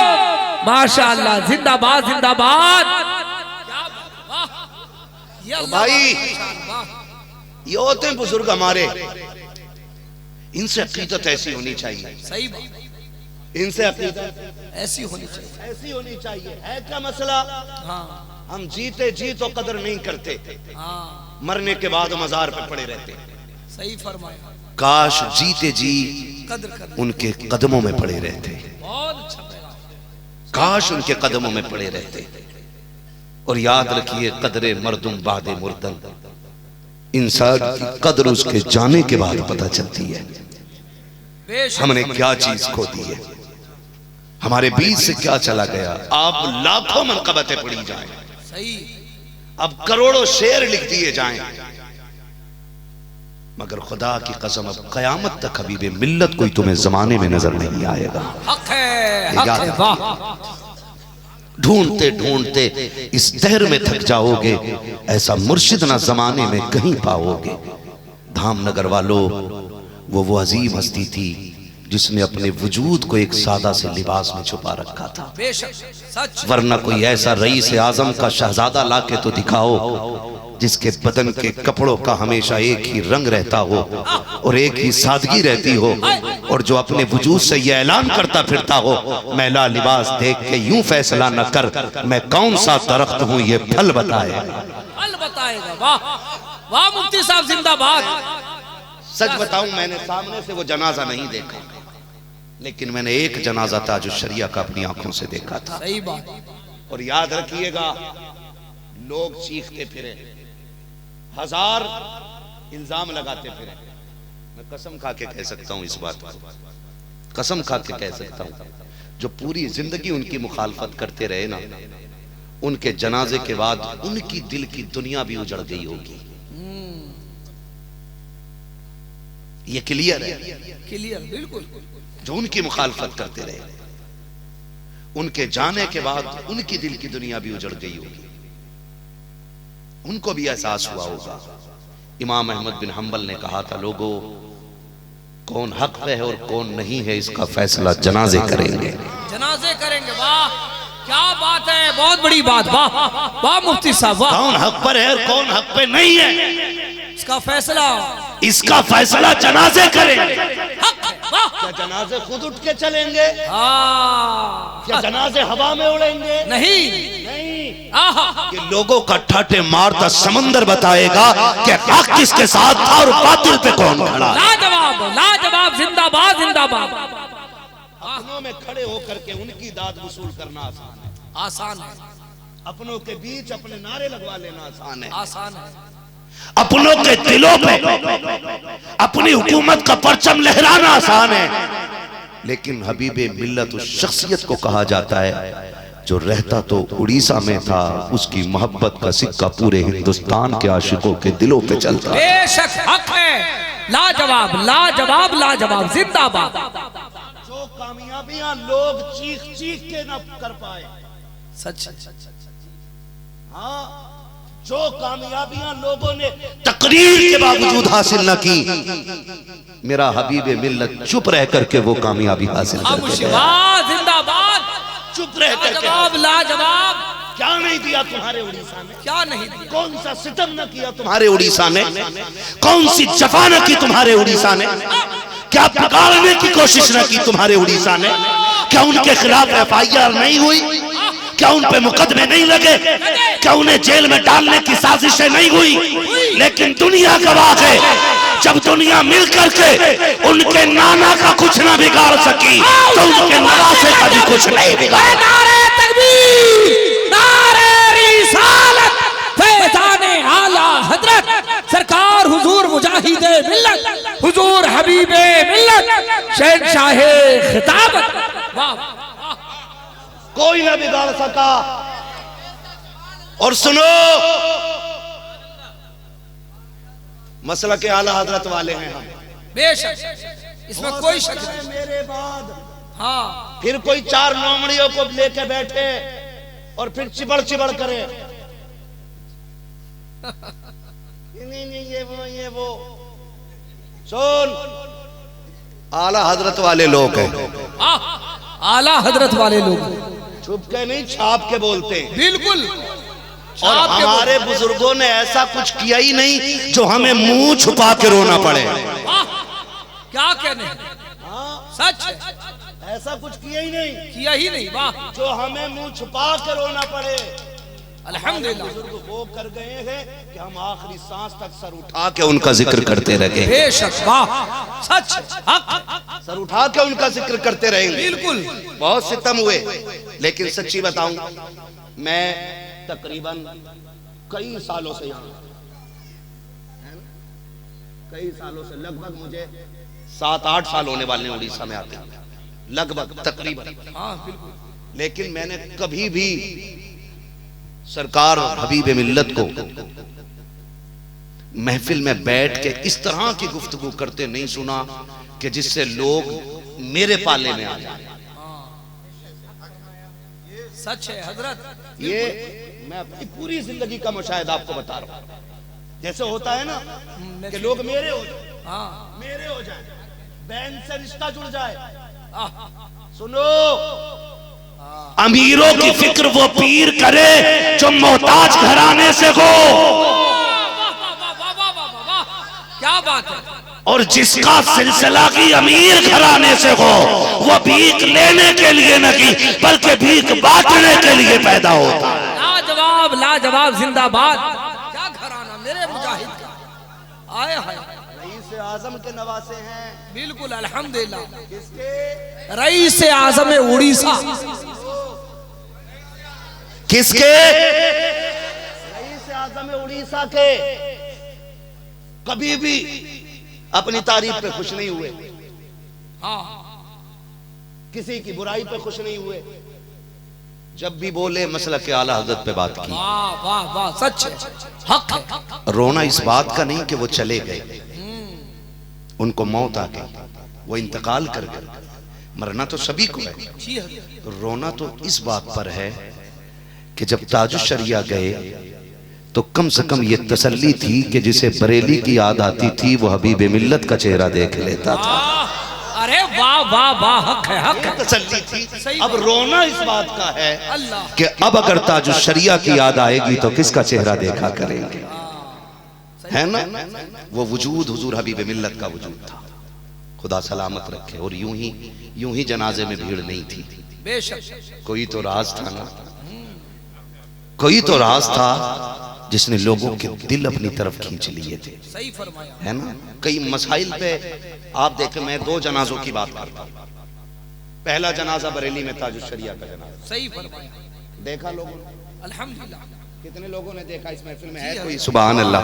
माशाअल्लाह, जिंदाबाद जिंदाबाद। तो भाई ये होते हैं बुजुर्ग हमारे, इनसे अकीदत ऐसी होनी चाहिए। सही बात। इनसे अकीदत ऐसी होनी चाहिए, ऐसी होनी चाहिए। है क्या मसला? हाँ हम जीते जी तो कदर नहीं करते, हाँ, मरने के बाद मजार पे पड़े रहते। सही फरमाया। काश जीते जी कदर कर उनके कदमों में पड़े रहते, बहुत अच्छा पैगाम। काश उनके कदमों में पड़े रहते। और याद रखिए कदरे मर्दुम बादे मुर्दन, इंसान की कदर उसके जाने के बाद पता चलती है। हमने क्या चीज खो दी है, हमारे बीच से क्या चला गया। अब लाखों मनकबतें पढ़ी जाएं, सही, अब करोड़ों शेर लिख दिए जाएं, मगर खुदा की कसम अब कयामत तक हबीबे मिल्लत कोई तुम्हें जमाने में नजर नहीं आएगा। हक है, हक है, वाह। ढूंढते ढूंढते इस दहर में थक जाओगे, ऐसा मुर्शिद ना जमाने में कहीं पाओगे। धामनगर वालों, वो अजीम हस्ती थी जिसने अपने वजूद को एक सादा से लिबास में छुपा रखा था। बेशक सच। वरना कोई ऐसा रईस आजम का शहजादा लाके तो दिखाओ जिसके बदन के कपड़ों का हमेशा एक ही रंग रहता हो और एक ही सादगी रहती हो, और जो अपने वजूद से ये ऐलान करता फिरता हो, मैला लिबास देख के यूं फैसला न कर, मैं कौन सा दरख्त हूं ये फल बताएगा। फल बताएगा, वाह वाह मुफ्ती साहब जिंदाबाद। सच बताऊं, मैंने सामने से वो जनाजा नहीं देखा, लेकिन मैंने एक जनाजा ताजुश शरिया का अपनी आंखों से देखा था। सही बात। और याद रखिएगा, लोग चीखते फिरे, हजार इल्जाम लगाते फिरे। मैं कसम खा के कह सकता हूं इस बात को, कसम खा के कह सकता हूं, जो पूरी जिंदगी उनकी मुखालफत करते रहे ना, उनके जनाजे के बाद उनकी दिल की दुनिया भी उजड़ गई होगी। ये क्लियर है, क्लियर, बिल्कुल। जो उनकी मुखालफत करते रहे, उनके जाने के बाद उनकी दिल की दुनिया भी उजड़ गई होगी। उनको भी एहसास हुआ होगा। इमाम अहमद बिन हंबल ने कहा था, लोगों, कौन हक पे है और कौन नहीं है इसका फैसला जनाजे करेंगे। जनाजे करेंगे, वाह क्या बात है, बहुत बड़ी बात, वाह वाह मुफ्ती साहब, वाह। कौन हक पर है और कौन हक पे नहीं है, इसका फैसला जनाजे करेंगे। हक है, वाह। क्या जनाजे खुद उठ के चलेंगे? क्या हाँ, जनाजे हवा में उड़ेंगे? नहीं, नहीं। आहा, कि लोगों का ठाटे मारता समंदर बताएगा कि हक किसके साथ था और बातिल पे कौन खड़ा। लाजवाब लाजवाब, जिंदाबाद जिंदाबाद। अपनों में खड़े होकर के उनकी दाद वसूल करना आसान है, आसान है, अपनों के बीच अपने नारे लगवा लेना आसान है, आसान है। अपनों के दिलों पे अपनी हुकूमत का परचम लहराना आसान है, लेकिन हबीबे मिल्लत उस शख्सियत को कहा जाता है जो रहता तो उड़ीसा में था, उसकी मोहब्बत का सिक्का पूरे हिंदुस्तान के आशिकों के दिलों पे चलता। बेशक हक है, लाजवाब लाजवाब लाजवाब, जिंदाबाद। जो कामयाबियां लोग चीख चीख के न कर पाए, सच, हाँ, जो कामयाबियां लोगों ने तकरीर के बावजूद हासिल न की, मेरा हबीबे मिल्लत चुप रह करके वो कामयाबी हासिल करके जिंदाबाद, चुप रह करके। लाजवाब लाजवाब। क्या नहीं दिया तुम्हारे उड़ीसा में? क्या नहीं दिया? कौन सा सितम न किया तुम्हारे उड़ीसा ने? कौन सी जफा न की तुम्हारे उड़ीसा ने? क्या बिगाड़ने की कोशिश न की तुम्हारे उड़ीसा ने? क्या उनके खिलाफ FIR नहीं हुई? क्या उन पे मुकदमे नहीं लगे? क्या उन्हें जेल में डालने की साजिशें नहीं हुई? लेकिन दुनिया गवाह है, जब दुनिया मिल करके उनके नाना का कुछ ना बिगाड़ सकी, तो उनके नवासे का भी कुछ नहीं बिगाड़ा। नारे तकबीर, नारे रिसालत, फैज़ाने आला हजरत सरकार हुजूर मुजाहिदे मिल्लत, हुजूर हबीबे मिल्लत, शहंशाहे खिताबत। वाह, कोई ना बिगाड़ सका। और सुनो, मसला के आला हजरत वाले हैं हम, बेशक इसमें कोई शक नहीं। मेरे बाद हाँ, फिर कोई चार नौमड़ियों को लेके बैठे और फिर चिबड़ चिबड़ करे, नहीं ये वो। सुन, आला हजरत वाले लोग हैं, आला हजरत वाले लोग छुप के नहीं छाप के बोलते हैं। बिल्कुल। और हमारे बुजुर्गों ने ऐसा कुछ किया ही नहीं जो हमें मुंह छुपा के रोना पड़े। क्या कहने, सच है, ऐसा कुछ किया ही नहीं, किया ही नहीं, वाह, जो हमें मुंह छुपा के रोना पड़े। अल्हम्दुलिल्लाह। बुजुर्ग वो कर गए हैं कि हम आखिरी सांस तक सर उठा के उनका जिक्र करते रहे। बेशक, वाह, सच, हक, सर उठा के उनका जिक्र करते रहेंगे। बिल्कुल। बहुत सितम हुए, लेकिन सच्ची बताऊं, मैं तकरीबन कई सालों से यहाँ, कई सालों से, लगभग मुझे 7-8 साल होने वाले हैं उड़ीसा में आते हैं। लगभग तकरीबन। हाँ बिल्कुल। लेकिन मैंने कभी भी सरकार हबीब मिल्लत को महफिल में बैठ के इस तरह की गुफ्तगू करते नहीं सुना कि जिससे लोग मेरे पाले में आ जाए। सच है हजरत। ये मैं अपनी पूरी जिंदगी का मुशाहिदा आपको बता रहा हूं। जैसे होता है ना कि लोग मेरे हो जाए, हाँ मेरे हो जाए, बहन से रिश्ता जुड़ जाए। सुनो, अमीरों की फिक्र वो पीर करे जो मोहताज घराने से हो, क्या बात है। और जिसका सिलसिला की अमीर घराने से हो वो भीख लेने के लिए नहीं बल्कि भीख बांटने के लिए पैदा होता है। लाजवाब लाजवाब, जिंदाबाद। क्या घराना मेरे मुजाहिद का। आए हाय, रईस आजम के नवासे हैं। बिल्कुल अल्हम्दुलिल्लाह। किसके? रईस आजम उड़ीसा। किसके? रईस आजम उड़ीसा के। कभी भी अपनी तारीफ पे खुश नहीं हुए, हाँ किसी की बुराई पे खुश नहीं हुए। जब भी बोले मसला के आला हजरत पे बात की। वाह वाह वाह, सच है, हक है। रोना इस बात का नहीं कि वो चले गए, उनको मौत आ गई, वो इंतकाल कर गए, मरना तो सभी को है। जी हजरत। रोना तो इस बात पर है कि जब ताजुश्शरिया गए तो कम से कम ये तसल्ली थी कि जिसे बरेली की याद आती थी वो हबीब मिल्लत का चेहरा देख लेता था। अरे वाह वाह वाह, हक है, हक है। तसल्ली थी। सही अब रोना इस बात का है अल्लाह कि अब अगर ताजुश्शरिया की याद आएगी तो किसका चेहरा देखा करेंगे, है ना। वो वजूद हुजूर हबीब मिल्लत का वजूद था, खुदा सलामत रखे। और यूं ही जनाजे में भीड़ नहीं थी। बेशक। कोई तो राज था ना, कोई तो राज था जिसने लोगों के दिल अपनी तरफ खींच लिए थे, सही फरमाया, है ना। कई मसाइल पे आप देखें, मैं 2 जनाजों की बात करता हूँ। पहला जनाजा बरेली में ताजुश्शरिया का जनाजा, सही फरमाया। देखा लोगों ने? अल्हम्दुलिल्लाह। कितने लोगों ने देखा इस महफिल में? है कोई? सुभान अल्लाह,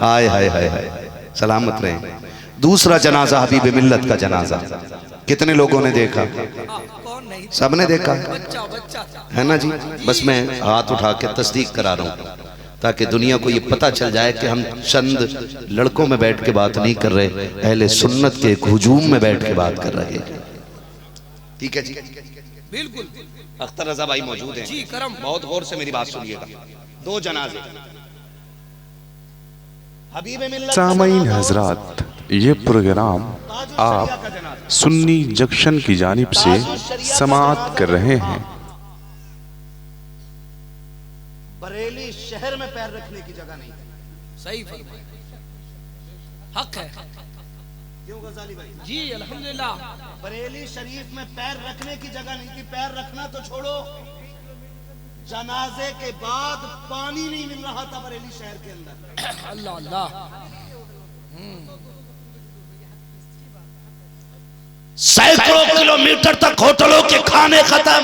हाय हाय हाय हाय, सलामत रहे। दूसरा जनाजा हबीब मिल्लत का जनाजा, कितने लोगों ने देखा? कौन नहीं? सबने देखा, बच्चा बच्चा था। है ना जी। बस मैं हाथ उठा के तस्दीक करा रहा हूँ ताकि दुनिया को ये पता चल जाए कि हम चंद लड़कों में बैठ के बात नहीं कर रहे, अहले सुन्नत के एक हुजूम में बैठ के बात कर रहे हैं। ठीक है जी, बिल्कुल। अख्तर रजा भाई मौजूद हैं जी, करम। बहुत गौर से मेरी बात सुनिएगा। 2 जनाजे हबीब मिल्लत। सामईन हजरात, ये प्रोग्राम आप सुन्नी जंक्शन की जानिब से समाअत कर रहे हैं। बरेली शहर में पैर रखने की जगह नहीं, सही फरमाया, हक है। क्यों गजाली भाई? जी अल्हम्दुलिल्लाह। बरेली शरीफ में पैर रखने की जगह नहीं थी। पैर रखना तो छोड़ो, जनाजे के बाद पानी नहीं मिल रहा था बरेली शहर के अंदर। अल्लाह अल्लाह। सैकड़ों किलोमीटर तक होटलों के खाने खत्म।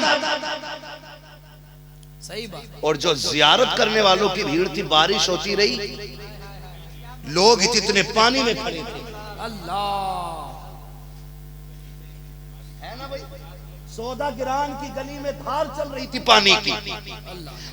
सही बात। और जो जियारत करने वालों की भीड़ थी, बारिश होती रही, लोग इतने पानी में खड़े थे। अल्लाह, है ना भाई। सौदा गिरान की गली में धार चल रही थी पानी की,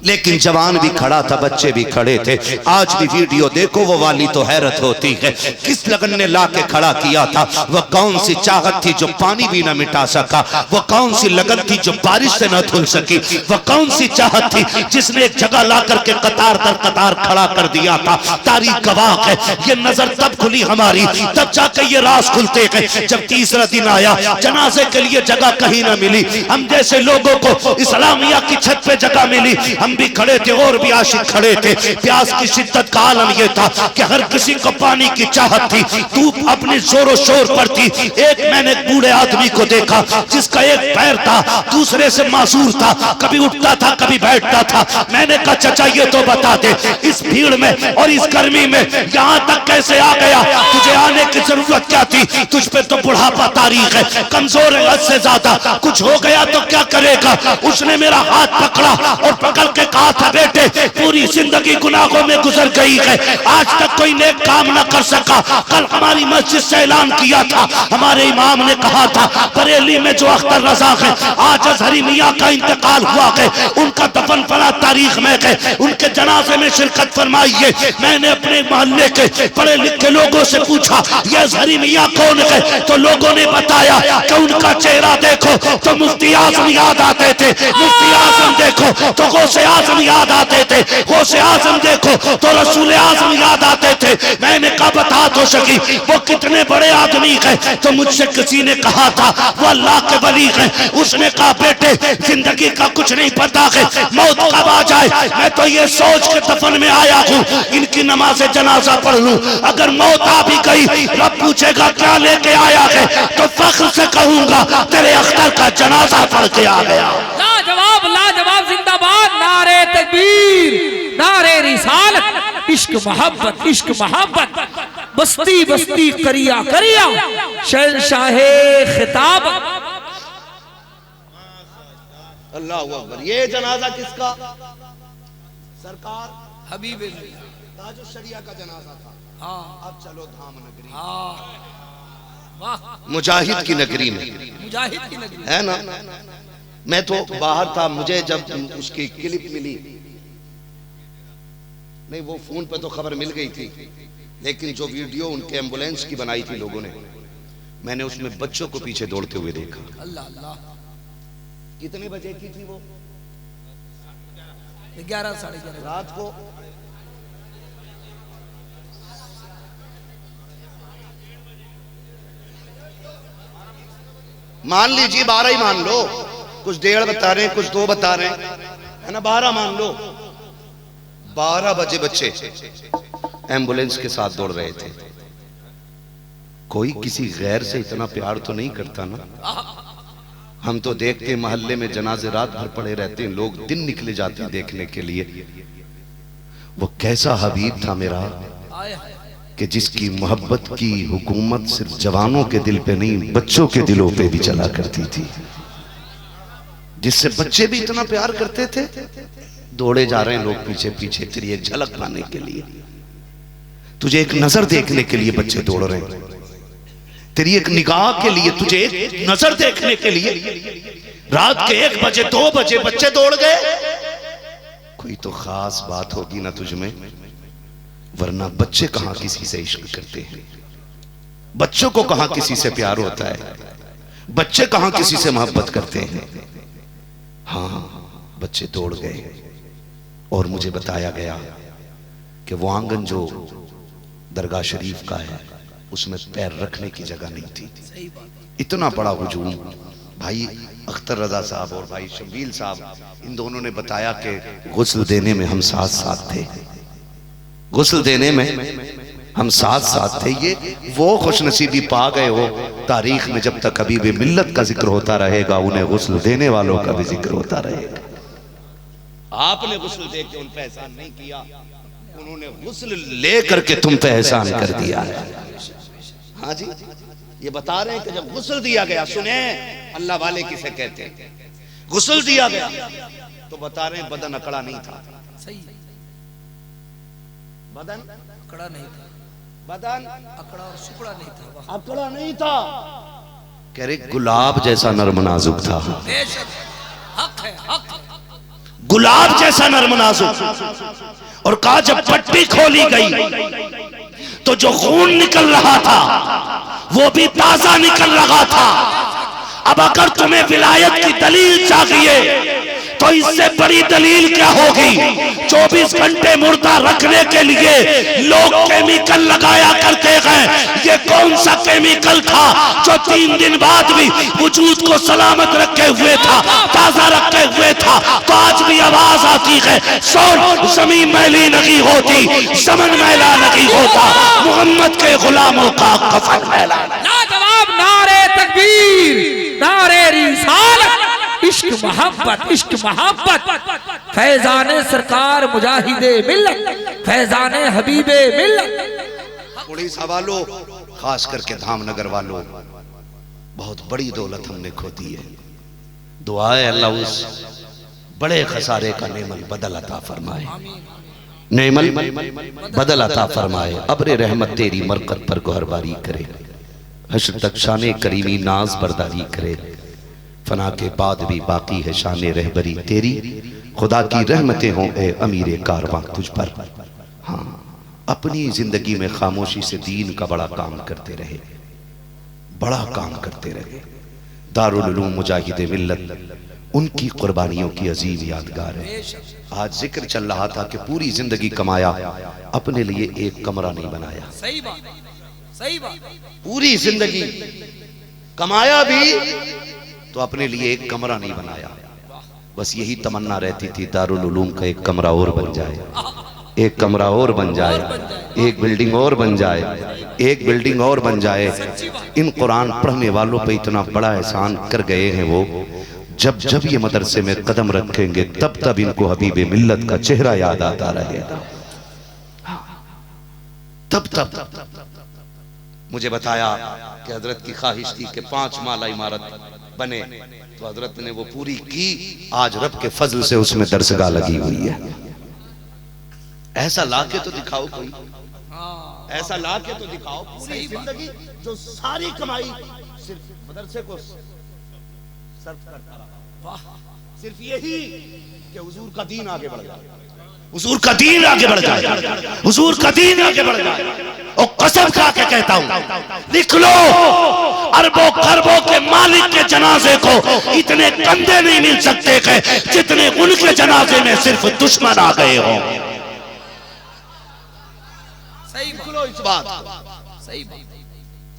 लेकिन जवान भी खड़ा था, बच्चे भी खड़े थे। आज भी वीडियो देखो, वो वाली तो हैरत होती है। किस लगन ने ला के खड़ा किया था? वह कौन सी चाहत थी जो पानी भी न मिटा सका? वह कौन सी लगन थी जो बारिश से न धुल सकी? वह कौन सी चाहत थी जिसने एक जगह ला करके कतार दर कतार खड़ा कर दिया था? तारीख गवाह है, ये नजर तब खुली हमारी, तब जाकर ये राज खुलते गए जब तीसरा दिन आया, जनाजे के लिए जगह कहीं न मिली। हम जैसे लोगों को इस्लामिया की छत पे जगह मिली, हम भी खड़े थे और भी आशिक खड़े थे। प्यास की शिद्दत का आलम यह था कि हर किसी को पानी की चाहत थी। धूप अपने जोरों शोर पर थी। एक मैंने बूढ़े आदमी को देखा जिसका एक पैर था दूसरे से मासूर था, कभी उठता था कभी बैठता था। मैंने कहा चाचा ये तो बता दे, इस भीड़ में और इस गर्मी में यहाँ तक कैसे आ गया? तुझे आने की जरूरत क्या थी, तुझ पे तो बुढ़ापा तारीख है, कमजोर है हद से ज्यादा, कुछ हो गया तो क्या करेगा। उसने मेरा हाथ पकड़ा और पकड़ के कहा था, बेटे पूरी जिंदगी गुनाहों में गुजर गई है, आज तक कोई नेक काम न कर सका। कल हमारी मस्जिद से ऐलान किया था, हमारे इमाम ने कहा था बरेली में जो अख्तर रजा है, आज अजहरी मियाँ का इंतकाल हुआ है, उनका दफन फला तारीख में है, उनके जनाजे में शिरकत फरमाइए। मैंने अपने मोहल्ले के पढ़े लिखे लोगों से पूछा ये अजहरी मियाँ कौन है, तो लोगों ने बताया कि उनका चेहरा देखो तो मुफ्ती आजम याद आते थे, मुफ्ती आजम देखो तो गौसे आजम याद आते थे, गौसे आजम देखो तो रसूल आजम याद आते थे। मैंने कहा बता तो सकी वो कितने बड़े आदमी है, तो मुझसे किसी ने कहा था वो अल्लाह के वली है। उसने कहा बेटे जिंदगी का कुछ नहीं पता है, मौत कब आ जाए, मैं तो ये सोच के दफन में आया हूँ इनकी नमाज जनाजा पढ़ लूं, अगर मौत आ भी गई रब पूछेगा क्या लेके आया है, तो फख्र से कहूंगा तेरे अख्तर का जनाजा पढ़ के आ गया। लाजवाब लाजवाब, जिंदाबाद, नारे तकबीर, नारे रिसालत, इश्क मोहब्बत, इश्क मोहब्बत, बस्ती बस्ती करिया करिया, शहंशाहे खिताब। अल्लाह अकबर। ये जनाजा किसका? सरकार हबीबे ताजुश शरिया का जनाजा था। हाँ, अब चलो धाम नगरी, हाँ, वाह, मुजाहिद की नगरी में, मुजाहिद की नगरी है ना। मैं तो बाहर था, मुझे जब उसकी क्लिप मिली, नहीं वो फोन पे तो खबर मिल गई थी, लेकिन जो वीडियो उनके एम्बुलेंस की बनाई थी लोगों ने, मैंने उसमें बच्चों को पीछे दौड़ते हुए देखा। अल्लाह अल्लाह। कितने बजे की थी वो? 11 साढ़े 11 रात को। मान लीजिए 12 ही मान लो, कुछ 1:30 बता रहे हैं, कुछ 2 बता रहे हैं, है ना, 12 मान लो। 12 बजे बच्चे एम्बुलेंस के साथ दौड़ रहे थे। कोई किसी गैर से इतना प्यार तो नहीं करता ना। हम तो देखते हैं मोहल्ले में जनाजे रात भर पड़े रहते हैं, लोग दिन निकले जाते हैं देखने के लिए। वो कैसा हबीब था मेरा कि जिसकी मोहब्बत की हुकूमत सिर्फ जवानों के दिल पे नहीं बच्चों के दिलों पे भी चला करती थी, जिससे बच्चे भी इतना प्यार करते थे। दौड़े जा रहे हैं लोग पीछे पीछे तेरी एक झलक पाने के लिए, तुझे एक नजर देखने के लिए बच्चे दौड़ रहे हैं, तेरी एक निगाह के लिए, तुझे एक नजर देखने के लिए। रात के 1 बजे 2 बजे बच्चे दौड़ गए। कोई तो खास बात होगी ना तुझ में, वरना बच्चे कहां किसी से इश्क करते हैं, बच्चों को कहां किसी से प्यार होता है, बच्चे कहां किसी से मोहब्बत करते हैं। हाँ, बच्चे दौड़ गए और मुझे बताया गया कि वो आंगन जो दरगाह शरीफ का है उसमें पैर रखने की जगह नहीं थी। इतना बड़ा हुजूम। भाई अख्तर रजा साहब और भाई शबील साहब, इन दोनों ने बताया कि गुस्ल देने में हम साथ साथ थे, गुस्ल देने में हम साथ साथ थे। ये वो खुशनसीबी पा गए हो, तारीख में जब तक कभी भी मिल्लत का जिक्र होता रहेगा उन्हें गुस्ल देने वालों का भी जिक्र होता रहेगा। आपने गुस्ल दे के उन पे एहसान नहीं किया, उन्होंने गुस्ल ले करके तुम पे एहसान कर दिया है। हाँ जी, ये बता रहे हैं कि जब गुस्ल दिया गया, सुने अल्लाह वाले किसे कहते हैं, गुस्ल दिया गया तो बता रहे हैं बदन अकड़ा नहीं था। सही, बदन अकड़ा नहीं था, बदन अकड़ा और सुकड़ा नहीं था, अकड़ा नहीं था। कह रहे गुलाब जैसा नर्म नाजुक था। बेशक हक है, हक है। गुलाब जैसा नर्म नाजुक। और कहा जब पट्टी खोली गई तो जो खून निकल रहा था वो भी ताजा निकल रहा था। अब अगर तुम्हें विलायत की दलील चाहिए तो इससे बड़ी दलील क्या होगी। 24 घंटे मुर्दा रखने के लिए लोग केमिकल लगाया करते हैं। ये कौन सा केमिकल था जो 3 दिन बाद भी वजूद को सलामत रखे हुए था, ताजा रखे हुए था। तो आज भी आवाज आती है, सोन जमीन मैली नहीं होती, समन मैला नहीं होता, मोहम्मद के गुलामों का कफन मैला। लाजवाब, नारे तकबीर, नारे रिसालत, इश्क मोहब्बत, इश्क मोहब्बत। फैजाने सरकार मुजाहिदे मिल्लत, फैजाने हबीबे मिल्लत। पुलिस हवालो खास करके धामनगर वालों, बहुत बड़ी दौलत हमने खो दी है। दुआ है अल्लाह उस बड़े खसारे का नेमल बदल अता फरमाए, नेमल बदल अता फरमाए। अब्रे रहमत तेरी मरकत पर गोहरबारी करे, हश्र तक शाने करीमी नाज बरदारी करे। फना के बाद भी बाकी है शाने रहबरी तेरी, खुदा की रहमतें हों ए अमीरे कारवां तुझ पर। हाँ, अपनी जिंदगी में खामोशी से दीन का बड़ा काम करते रहे, बड़ा काम करते रहे। दारुल उलूम मुजाहिदे मिल्लत, उनकी कुर्बानियों की अजीम यादगार है। आज जिक्र चल रहा था कि पूरी जिंदगी कमाया, अपने लिए एक कमरा नहीं बनाया। सही बात, सही बात। पूरी जिंदगी कमाया भी तो अपने लिए एक कमरा नहीं बनाया। बस यही तमन्ना रहती थी दारुल उलूम का एक कमरा और बन जाए, एक कमरा और बन जाए, एक बिल्डिंग और बन जाए, एक बिल्डिंग और बन जाए। इन कुरान पढ़ने वालों पे इतना बड़ा एहसान कर गए हैं वो, जब जब ये मदरसे में कदम रखेंगे तब तब इनको हबीबे मिल्लत का चेहरा याद आता रहेगा। तब तब मुझे बताया कि हजरत की ख्वाहिश थी कि 5 माला इमारत बने, तो हजरत ने वो पूरी की। आज रब के फजल से उसमें दरसगाह लगी हुई है। ऐसा ला के तो दिखाओ कोई, ऐसा ला के तो दिखाओ। पूरी जिंदगी जो सारी कमाई सिर्फ मदरसे को सर्व करता रहा, सिर्फ यही कि हुजूर का दीन आगे बढ़ जाए, हुजूर का दीन आगे बढ़ जाए, हुजूर का दीन आगे बढ़ जाए। और कसम खा के कहता हूं, लिख लो, अरबों खरबों के मालिक के जनाजे को इतने कंधे नहीं मिल सकते कि जितने उनके जनाजे में सिर्फ दुश्मन आ गए हों। सही लिख लो इस बात, सही बात।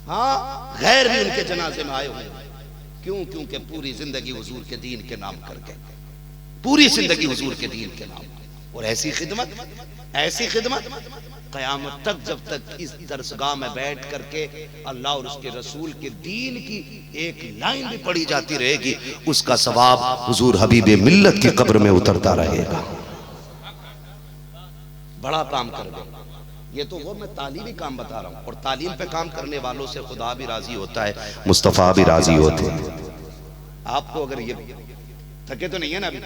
हाँ, गैर भी उनके जनाजे में आए हुए। क्यों? क्योंकि पूरी जिंदगी हुजूर के दीन के नाम करके, पूरी जिंदगी हुजूर के दीन के नाम। और ऐसी खिदमत, ऐसी खिदमत क़यामत तक, जब तक इस दरसगाह में बैठ करके अल्लाह और उसके रसूल के दीन की एक लाइन भी पढ़ी जाती रहेगी, उसका सवाब हुजूर हबीबे मिल्लत की कब्र में उतरता रहेगा। बड़ा काम कर गए। ये तो वो मैं तालीमी काम बता रहा हूँ, और तालीम पे काम करने वालों से खुदा भी राजी होता है, मुस्तफ़ा भी राजी होते हैं। आपको अगर ये थके तो नहीं है ना अभी?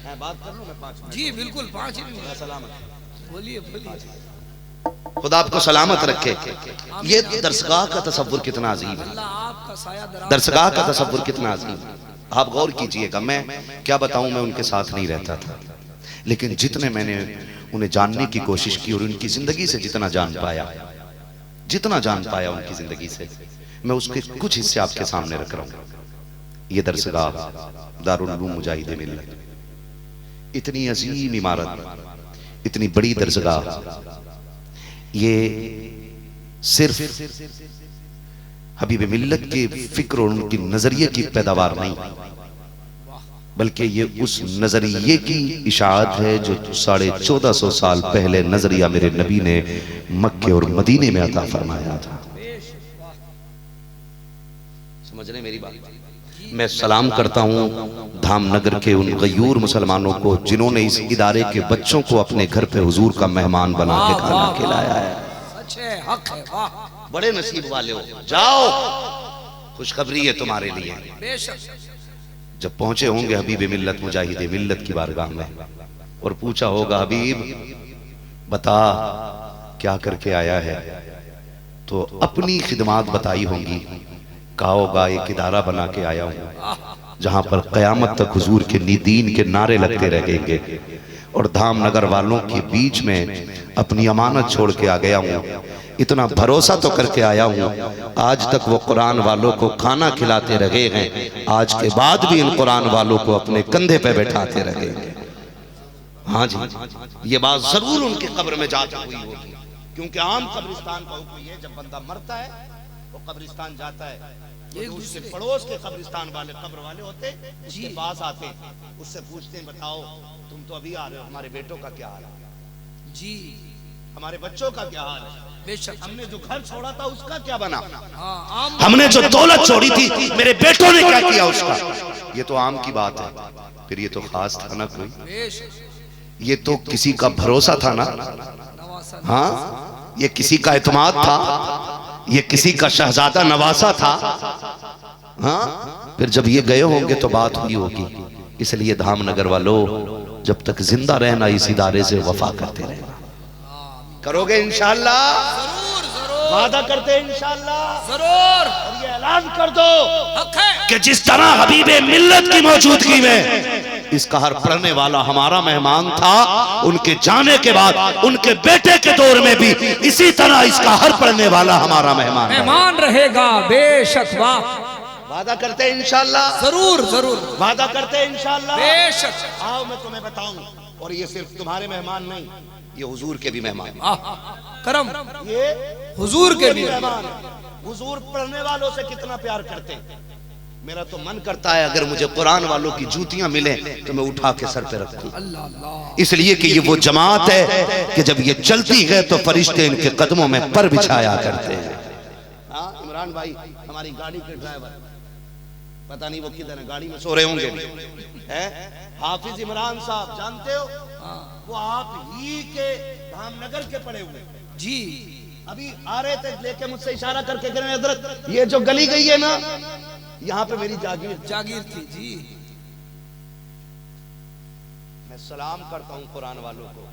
मैं बात कर लूं, मैं 5 मिनट। जी बिल्कुल, 5 मिनट। सलामत बोलिए, बोलिए। खुदा आपको सलामत रखे। ये दरसगाह का तसव्वुर कितना अजीम है, आपका साया दरसगाह का तसव्वुर कितना अजीम है। आप गौर कीजिएगा। मैं क्या बताऊं, मैं उनके साथ नहीं रहता था, लेकिन जितने मैंने उन्हें जानने की कोशिश की और उनकी जिंदगी से जितना जान पाया, जितना जान पाया उनकी जिंदगी से, मैं उसके कुछ हिस्से आपके सामने रख रहा हूं। ये दरसगाह दारुल उलूम मुजाहिदे मिल्लत, इतनी अजीम इमारत, इतनी बड़ी दरसगाह, ये सिर्फ हबीब मिल्लत के फिक्र और उनकी नजरिए की पैदावार नहीं, बल्कि ये उस नजरिए की इशाअत है जो 1450 साल पहले नजरिया मेरे नबी ने मक्के और मदीने में अता फरमाया था। समझ रहे मेरी बात? मैं सलाम करता हूँ धामनगर के उन गयूर मुसलमानों को जिन्होंने इस इदारे के बच्चों को अपने घर पे हुजूर का मेहमान बना के खाना खिलाया है। अच्छे हक है, वाह। बड़े नसीब वाले हो। जाओ, खुशखबरी है तुम्हारे लिए। बेशक। जब पहुंचे होंगे हबीब मिल्लत मुजाहिदे मिल्लत की बारगाह में और पूछा होगा, हबीब बता क्या करके आया है, तो अपनी खिदमात बताई होंगी। कहा होगा एक इदारा बना के आया हूं जहां पर कयामत तक हुजूर के दीन के नारे लगते रहेंगे, और धामनगर वालों के बीच में अपनी अमानत छोड़ के आ गया हूं। इतना भरोसा तो करके आया हूं, आज तक वो कुरान वालों को खाना खिलाते रहे हैं, आज के बाद भी इन कुरान वालों को अपने कंधे पे बैठाते रहेंगे। हाँ जी, ये बात जरूर उनकी कब्र में जाकर हुई होगी, क्योंकि आम कब्रिस्तान का हुक्म ये, जब बंदा मरता है वो कब्रिस्तान जाता है, तो उसके पड़ोस के कब्रिस्तान वाले कब्र वाले होते उसके पास आते, उससे पूछते हैं, बताओ तुम तो अभी आ रहे हो, हमारे बेटों का क्या हाल है जी, हमारे बच्चों का क्या हाल है, बेशक। हमने जो घर छोड़ा था उसका क्या बना, हाँ, हमने जो दौलत छोड़ी थी मेरे बेटों ने क्या किया उसका। ये तो आम की बात है, फिर ये तो खास था ना कोई, ये तो किसी का भरोसा था ना, हाँ, ये किसी का एतमाद था, ये किसी का शहजादा नवासा था। हाँ, फिर जब ये गए होंगे तो बात हुई होगी। इसलिए धामनगर वालों, जब तक जिंदा रहना इस इदारे से वफा करते रहना। करोगे इंशाअल्लाह? वादा करते हैं इंशाअल्लाह जरूर। और ये ऐलान कर दो कि जिस तरह हबीबे मिल्लत की मौजूदगी में इसका हर पढ़ने वाला हमारा मेहमान था, उनके जाने के बाद उनके बेटे के दौर में भी इसी तरह इसका हर पढ़ने वाला हमारा मेहमान रहेगा बेशक। वादा करते हैं इंशाअल्लाह जरूर जरूर। वादा करते हैं इंशाअल्लाह बेशक। आओ मैं तुम्हें बताऊं, और ये सिर्फ तुम्हारे मेहमान नहीं, ये हुजूर के भी मेहमान, करम, ये हुजूर के भी मेहमान। हुजूर पढ़ने वालों से कितना प्यार करते हैं। मेरा तो मन करता है अगर मुझे कुरान वालों की जूतियां मिले तो मैं उठा के सर पे रखूं, इसलिए कि ये वो जमात है कि जब ये चलती है तो फरिश्ते इनके कदमों में पर बिछाया करते हैं। हाँ, इमरान भाई हमारी गाड़ी के ड्राइवर, पता नहीं वो किधर है, गाड़ी में सो रहे होंगे। हाफिज इमरान साहब जानते हो, वो आप ही के धामनगर के पड़े हुए जी। अभी आ रहे थे, लेके मुझसे इशारा करके कह रहे हैं हजरत ये जो गली गई है ना, यहाँ पे मेरी जागीर थी जी। मैं सलाम करता हूँ कुरान वालों को,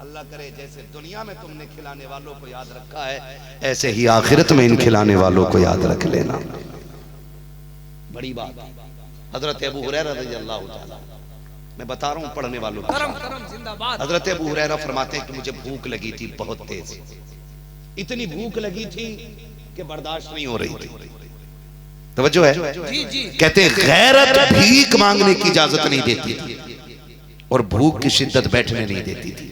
अल्लाह करे जैसे दुनिया में तुमने खिलाने वालों को याद रखा है, ऐसे ही आखिरत में इन खिलाने वालों को याद रख लेना। बड़ी बात। हजरत अबू हुरैरा रज़ियल्लाहु ताला, मैं बता रहा हूँ पढ़ने वालों को, हजरत अबू हुरैरा फरमाते हैं कि मुझे भूख लगी थी बहुत तेज, इतनी भूख लगी थी कि बर्दाश्त नहीं हो रही थी। तवज्जो है? कहते हैं गैरत भीख मांगने की इजाजत नहीं देती थी और भूख की शिद्दत बैठने नहीं देती थी।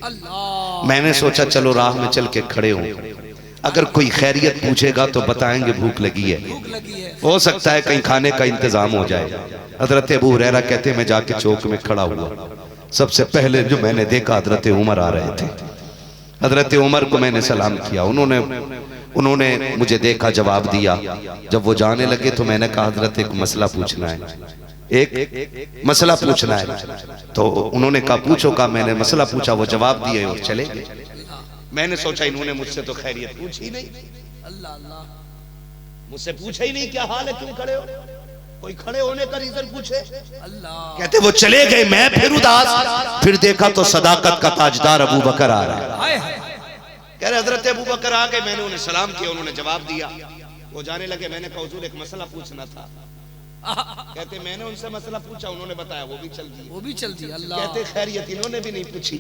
मैंने सोचा चलो राह में चल के खड़े हों, अगर कोई खैरियत पूछेगा तो बताएंगे भूख लगी है, हो सकता है कहीं खाने का इंतजाम हो जाए। हजरत अबू हुरैरा कहते हैं मैं जाके चौक में खड़ा हुआ, सबसे पहले जो मैंने देखा हजरत उमर आ रहे थे। हजरत उमर को मैंने सलाम किया, उन्होंने मुझे देखा, जवाब दिया। जब वो जाने लगे तो मैंने कहा हजरत एक मसला पूछना है, एक मसला पूछना है। तो उन्होंने कहा पूछो। का मैंने मसला पूछा, वो जवाब दिए और चले गए। मैंने सोचा इन्होंने मुझसे तो खैरियत पूछी नहीं, मुझसे पूछा ही नहीं क्या हाल है, क्यों खड़े हो, कोई खड़े होने का रीजन पूछे। कहते वो चले गए, मैं फिर उदास, फिर देखा तो सदाकत का ताजदार अबू बकर आ रहा है। कह रहे हजरत अबू बकर आ गए, मैंने उन्हें सलाम किया, उन्होंने जवाब दिया। वो जाने लगे, मैंने कहा हुजूर एक मसला पूछना था। कहते मैंने उनसे मसला पूछा, उन्होंने बताया, वो भी चल दी। कहते खैरियत इन्होंने भी नहीं पूछी।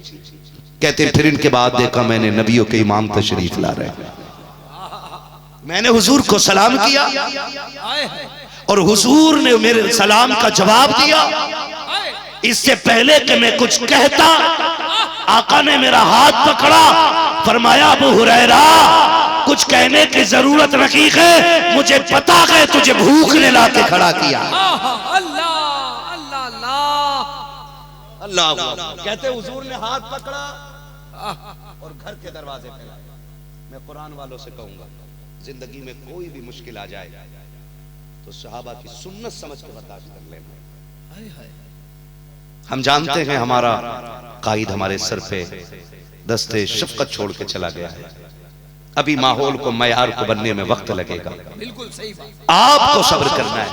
कहते फिर इनके बाद देखा मैंने नबियों के इमाम तशरीफ ला रहे, मैंने हुजूर को सलाम किया और हुजूर ने मेरे सलाम का जवाब दिया। इससे पहले कि मैं कुछ कहता, आका ने मेरा हाथ पकड़ा, फरमाया अबू हुरैरा कुछ कहने की जरूरत नहीं है, मुझे पता है तुझे भूख ने ला के खड़ा किया। अल्लाह अल्लाह अल्लाह अल्लाह। कहते हुजूर ने हाथ पकड़ा और घर के दरवाजे पे लाया। मैं कुरान वालों से कहूंगा, जिंदगी में कोई भी मुश्किल आ जाए तो सहाबा की सुन्नत समझ के बर्दाश्त कर लेना। हम जानते हैं हमारा कायद हमारे सर पे दस्ते शफकत छोड़ के चला गया है, अभी माहौल को मयार को बनने में वक्त लगेगा। बिल्कुल सही बात। आपको सब्र करना है,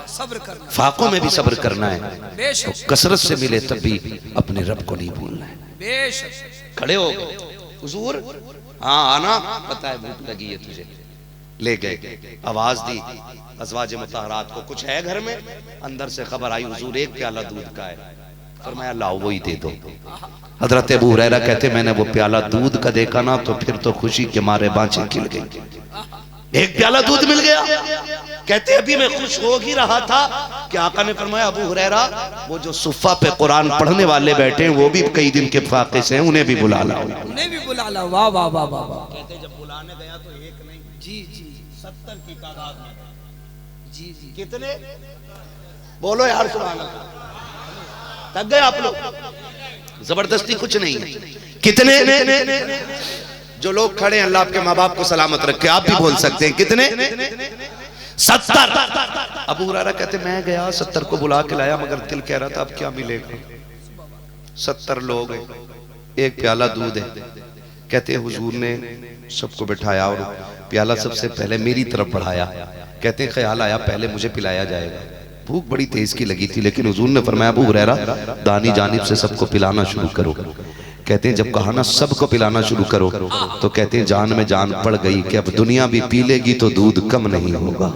सब्र करना, फाकों में भी सब्र करना है, बेशक। तो कसरत से मिले तब भी अपने रब को नहीं भूलना है। बेशक। खड़े हो गए, हुजूर हाँ आना, पता है भूख लगी है तुझे। ले गए, आवाज दी अज़वाज मुतहरात को, कुछ है घर में? अंदर से खबर आई हुजूर एक प्याला दूध का है। फरमाया लाओ वही दे दो। हजरत अबू हुरैरा कहते मैंने वो प्याला दूध का देखा ना तो फिर तो खुशी के मारे बाँझें खिल गई, एक प्याला दूध मिल गया। कहते अभी मैं खुश हो ही रहा था कि आका ने फरमाया अबू हुरैरा वो जो सुफ़ा पे कुरान पढ़ने वाले बैठे हैं वो भी कई दिन के फाके से हैं, उन्हें भी बुला लाओ, उन्हें भी बुला लाओ। वाह वाह वाह वाह। कहते जब बुलाने गया तो एक नहीं, जी जी 70 की तादाद में। जी जी। कितने बोलो यार, सुभान अल्लाह। थक गए आप लोग, जबरदस्ती कुछ नहीं है। कितने? जो लोग खड़े हैं अल्लाह आपके माँ बाप को सलामत रखे, आप भी बोल सकते हैं कितने? 70। अबू हुरैरा कहते मैं गया 70 को बुला के लाया, मगर दिल कह रहा था अब क्या मिलेगा, 70 लोग हैं, एक प्याला दूध है। कहते हुजूर ने सबको बिठाया और प्याला सबसे पहले मेरी तरफ बढ़ाया। कहते हैं ख्याल आया पहले मुझे पिलाया जाएगा। भूख बड़ी तेज की लगी थी, लेकिन हुजूर ने फरमाया अबू हुरैरा दानी जानिब से सबको पिलाना शुरू करो। कहते हैं जब कहा ना सबको पिलाना शुरू करो, तो कहते हैं जान में जान पड़ गई कि अब दुनिया भी पी लेगी तो दूध कम नहीं होगा।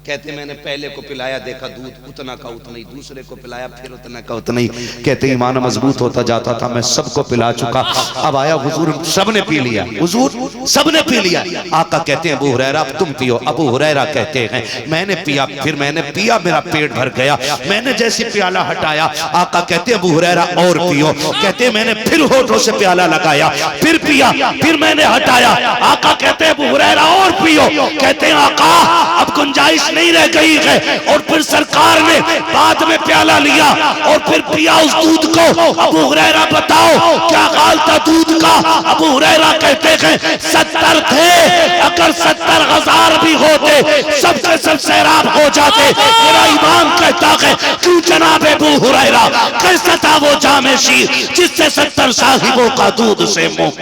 कहते मैंने पहले को पिलाया, देखा दूध उतना का उतना ही, दूसरे को पिलाया फिर उतना का उतना ही। कहते ईमान मजबूत होता जाता था, मैं सबको पिला चुका। अब आया हुजूर, सबने पी लिया, हुजूर सबने पी लिया। आका कहते हैं अबू हुरैरा अब तुम पियो। अबू हुरैरा कहते हैं मैंने पिया, फिर मैंने पिया, मेरा पेट भर गया। मैंने जैसे प्याला हटाया, आका कहते हैं अबू हुरैरा और पियो। कहते हैं मैंने फिर होठों से प्याला लगाया, फिर पिया, फिर मैंने हटाया। आका कहते हैं अबू हुरैरा और पियो। कहते हैं आका अब गुंजाइश नहीं रह गई है। और फिर सरकार ने बाद में प्याला लिया और फिर पिया उस दूध को। अबू हुरैरा बताओ क्या हाल था दूध का? अबू हुरैरा कहते हैं 70 थे, अगर 70,000 भी होते सबसे सब सैराब हो जाते। मेरा ईमान कहता है क्यों जनाब अबू हुरैरा कैसा था वो जामे शीर जिससे 70 साहिबों का दूध से मुंह।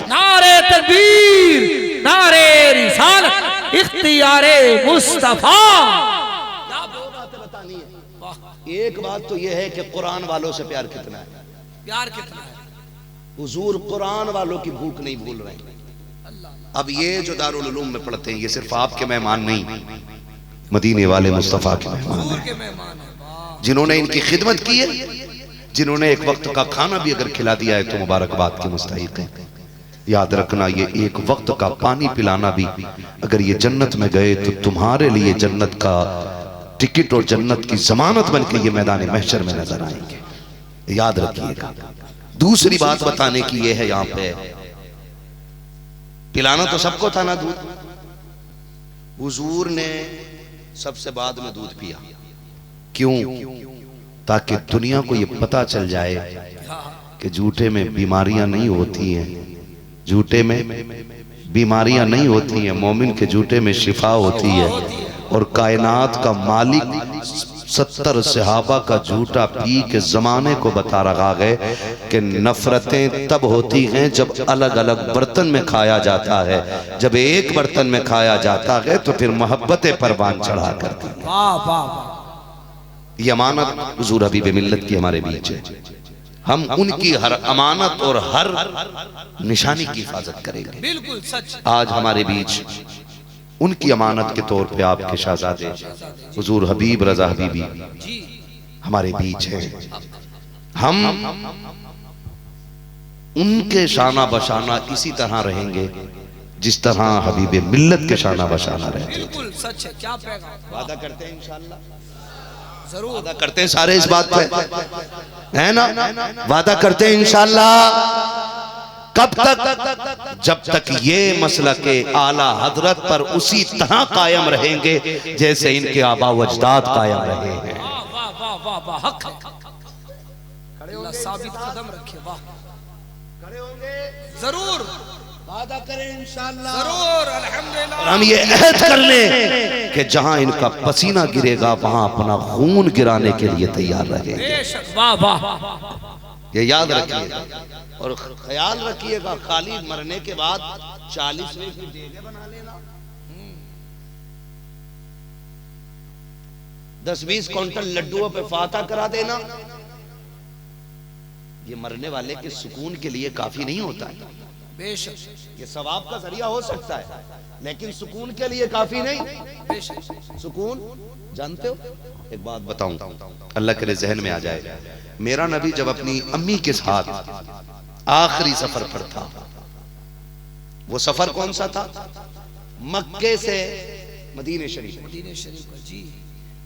नारे तकबीर, नारे रिसालत, इख्तियारे मुस्तफा। एक बात तो यह है कि कुरान वालों से प्यार कितना है, प्यार कितना है। हुजूर कुरान वालों की भूख नहीं भूल रहे हैं। अब ये जो दारुल उलूम में पढ़ते हैं ये सिर्फ आपके मेहमान नहीं, मदीने वाले मुस्तफा के मेहमान हैं, जिन्होंने इनकी खिदमत की है, जिन्होंने एक वक्त का खाना भी अगर खिला दिया है तो मुबारकबाद के मुस्तहिक है। याद रखना ये एक वक्त का पानी पिलाना भी, अगर ये जन्नत में गए तो तुम्हारे लिए जन्नत का टिकट और जन्नत की जमानत बन के ये मैदान महशर में नजर आएंगे। याद रखिएगा। दूसरी बात बताने की ये है, यहाँ पे पिलाना तो सबको था ना दूध, हुजूर ने सबसे बाद में दूध पिया। क्यों? ताकि दुनिया को ये पता चल जाए कि जूठे में बीमारियां नहीं होती हैं, जूठे में बीमारियां नहीं होती हैं, मोमिन के जूठे में शिफा होती है। और कायनात का मालिक 70 सहाबा का जूठा पी के जमाने को बता रहा है कि नफरतें तब होती हैं जब अलग अलग बर्तन में खाया जाता है, जब एक बर्तन में खाया जाता है तो फिर मोहब्बतें परवान चढ़ा करती हैं। वाह वाह वाह। ये अमानत हुजूर हबीब मिल्लत की हमारे बीच है। हम उनकी हर अमानत और हर निशानी की हिफाजत करेंगे। बिल्कुल सच। आज हमारे बीच उनकी अमानत के तौर पे आपके शहजादे हुजूर हबीब रजा हबीबी हमारे बीच हैं। हम उनके शाना बशाना इसी तरह रहेंगे जिस तरह हबीब मिल्लत के शाना बशाना रहते। बिल्कुल सच है। क्या पैगाम? वादा करते हैं इंशाअल्लाह, जरूर वादा करते हैं सारे इस बात पे, है ना? वादा करते हैं इंशाअल्लाह। कब तक? जब तक ये मसला के आला हजरत पर उसी तरह कायम रहेंगे जैसे इनके आबा व अजदाद कायम रहे हैं। वाह वाह वाह वाह। हक है। खड़े होंगे, साबित कदम रखिए। वाह, खड़े होंगे जरूर, वादा करें इंशाअल्लाह जरूर। अल्हम्दुलिल्लाह। और हम ये अहद कर लें कि जहां इनका पसीना गिरेगा वहां अपना खून गिराने के लिए तैयार रहे। बेशक। वाह वाह। ये याद रखिएगा और ख्याल रखिएगा, खाली मरने के बाद 40वें की डेगे बना लेना, 10-20 क्विंटल लड्डुओं पे फाता करा देना, ये मरने वाले के सुकून के लिए काफी नहीं होता है। बेशक। ये सवाब का जरिया हो सकता है लेकिन सुकून के लिए काफी नहीं। बेशक। सुकून जानते हो? एक बात बताऊं, अल्लाह के जहन में आ जाए। मेरा नबी जब अपनी अम्मी के साथ आखिरी सफर पर था, वो सफर कौन सा था? मक्के से मदीने शरीफ। मदीने शरीफ जी।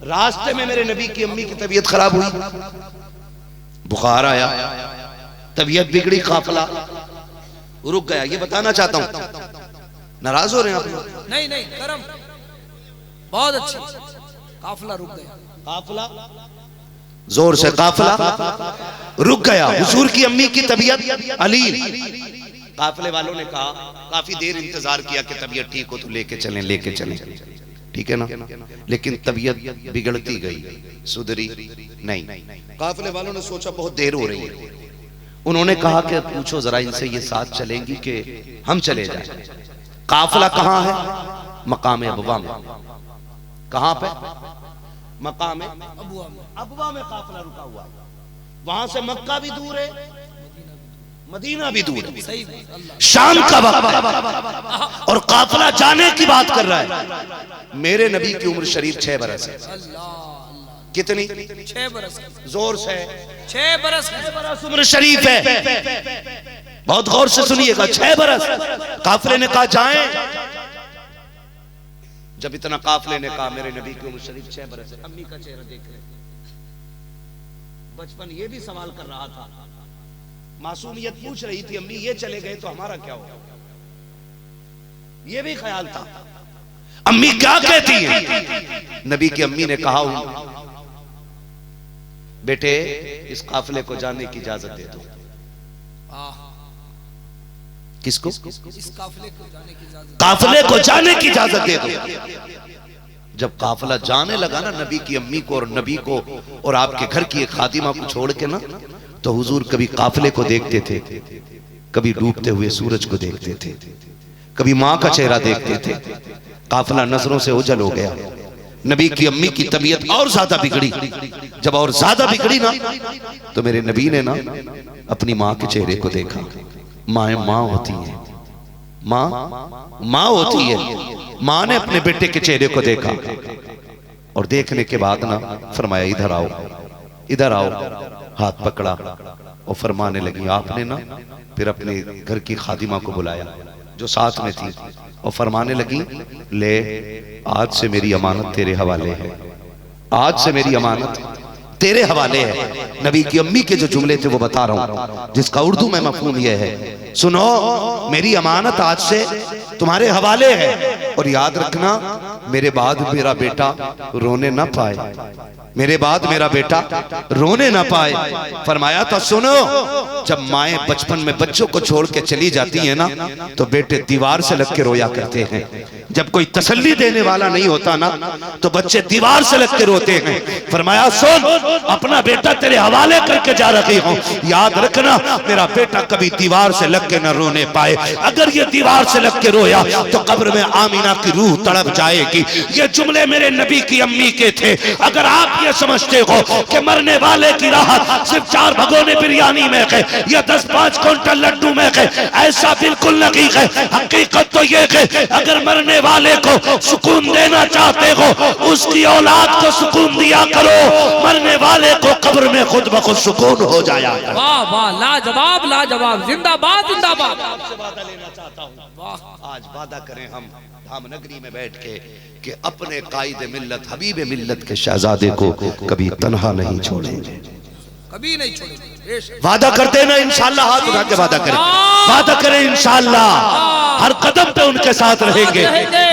रास्ते में मेरे नबी की अम्मी की तबीयत खराब हुई, बुखार आया, तबीयत बिगड़ी, काफिला रुक गया। ये बताना चाहता हूं, नाराज हो रहे हैं आप लोग? नहीं नहीं, करम, बहुत अच्छी। काफिला रुक गया। काफिला जोर से काफिला रुक गया। हुजूर की अम्मी की तबीयत अलील। काफिले वालों ने कहा, काफी देर इंतजार किया कि तबीयत ठीक हो तो लेके चलें, लेके चलें, ठीक है ना? लेकिन तबीयत बिगड़ती गई, सुधरी नहीं। काफिले वालों ने सोचा बहुत देर हो रही है, उन्होंने कहा कि पूछो जरा इनसे ये साथ चलेंगी कि हम चले जाएं। काफिला कहां है? मकाम अबवा में। कहां पे? मकाम अबवा में काफिला रुका हुआ है। वहां से मक्का भी दूर है, मदीना भी दूर है, शाम का वक्त है और काफिला जाने की बात कर रहा है। मेरे नबी की उम्र शरीफ 6 बरस है। कितनी? 6 बरस। जोर से 6 बरस उम्र शरीफ है। बहुत गौर से सुनिएगा, 6 बरस। काफिले ने कहा जाएं। जब इतना काफिले ने कहा मेरे नबी की उम्र शरीफ 6 बरस है, अम्मी का चेहरा देख रहे। बचपन ये भी सवाल कर रहा था, मासूमियत पूछ रही थी, अम्मी ये चले गए तो हमारा क्या होगा? ये भी ख्याल था। अम्मी क्या कहती हैं? नबी की अम्मी ने कहा, बेटे इस काफिले को जाने की इजाजत दे दो। किसको? इस काफिले को जाने की इजाजत। काफिले को जाने की इजाजत दे दो। जब काफिला जाने लगा ना, नबी की अम्मी को और नबी को और आपके घर की एक खादिमा को छोड़ के ना, तो हुजूर कभी काफिले को देखते थे, कभी डूबते हुए सूरज को देखते थे, कभी मां का चेहरा देखते थे। काफिला नजरों से ओझल हो गया। नबी की अम्मी की तबीयत और ज्यादा बिगड़ी। जब और ज्यादा बिगड़ी ना, तो मेरे नबी ने ना अपनी मां के चेहरे को देखा। माँ माँ होती है, माँ होती है। माँ ने अपने बेटे के चेहरे को देखा और देखने के बाद ना फरमाया, इधर आओ, इधर आओ। हाथ पकड़ा और फरमाने लगी। आपने ना फिर अपने घर की खादिमा को बुलाया जो साथ में थी और फरमाने लगी, ले आज से मेरी अमानत तेरे हवाले है, आज से मेरी अमानत तेरे हवाले है। नबी की अम्मी के जो जुमले थे वो बता रहा हूं, जिसका उर्दू में मफहूम यह है, सुनो मेरी अमानत आज से तुम्हारे हवाले है और याद रखना मेरे बाद मेरा बेटा रोने ना पाए, मेरे बाद मेरा बेटा रोने ना पाए। फरमाया था, सुनो जब माएं बचपन में बच्चों को छोड़ के चली जाती है ना, तो बेटे दीवार से लग के रोया करते हैं। जब कोई तसल्ली देने वाला नहीं होता ना, तो बच्चे दीवार से लग के रोते हैं। फरमाया, सुन अपना बेटा तेरे हवाले करके जा रही हूँ, याद रखना मेरा बेटा कभी दीवार से लग के न रोने पाए। अगर ये दीवार से लग के रोया तो कब्र में आमीना की रूह तड़प जाएगी। ये जुमले मेरे नबी की अम्मी के थे। अगर आप ये समझते हो कि मरने वाले की राहत सिर्फ 4 भगोने बिरयानी में है या 10-5 क्विंटल लड्डू में है, ऐसा बिल्कुल नहीं है। हकीकत तो ये है, अगर मरने वाले को सुकून देना चाहते हो, उसकी औलाद को सुकून दिया करो, मरने वाले को कब्र में खुद ब खुद सुकून हो जाया। वाह वाह, लाजवाब लाजवाब, जिंदाबाद जिंदाबाद। आपसे वादा लेना चाहता हूँ, आज वादा करें हम धाम नगरी में बैठ के कि अपने कायदे मिल्लत हबीब मिल्लत के शहजादे को कभी तन्हा नहीं छोड़ेंगे, कभी नहीं छोड़ेंगे। वादा करते हैं ना इंशाअल्लाह, हाथ उठा के वादा करें, वादा करें इंशाअल्लाह हर कदम पे उनके साथ रहेंगे।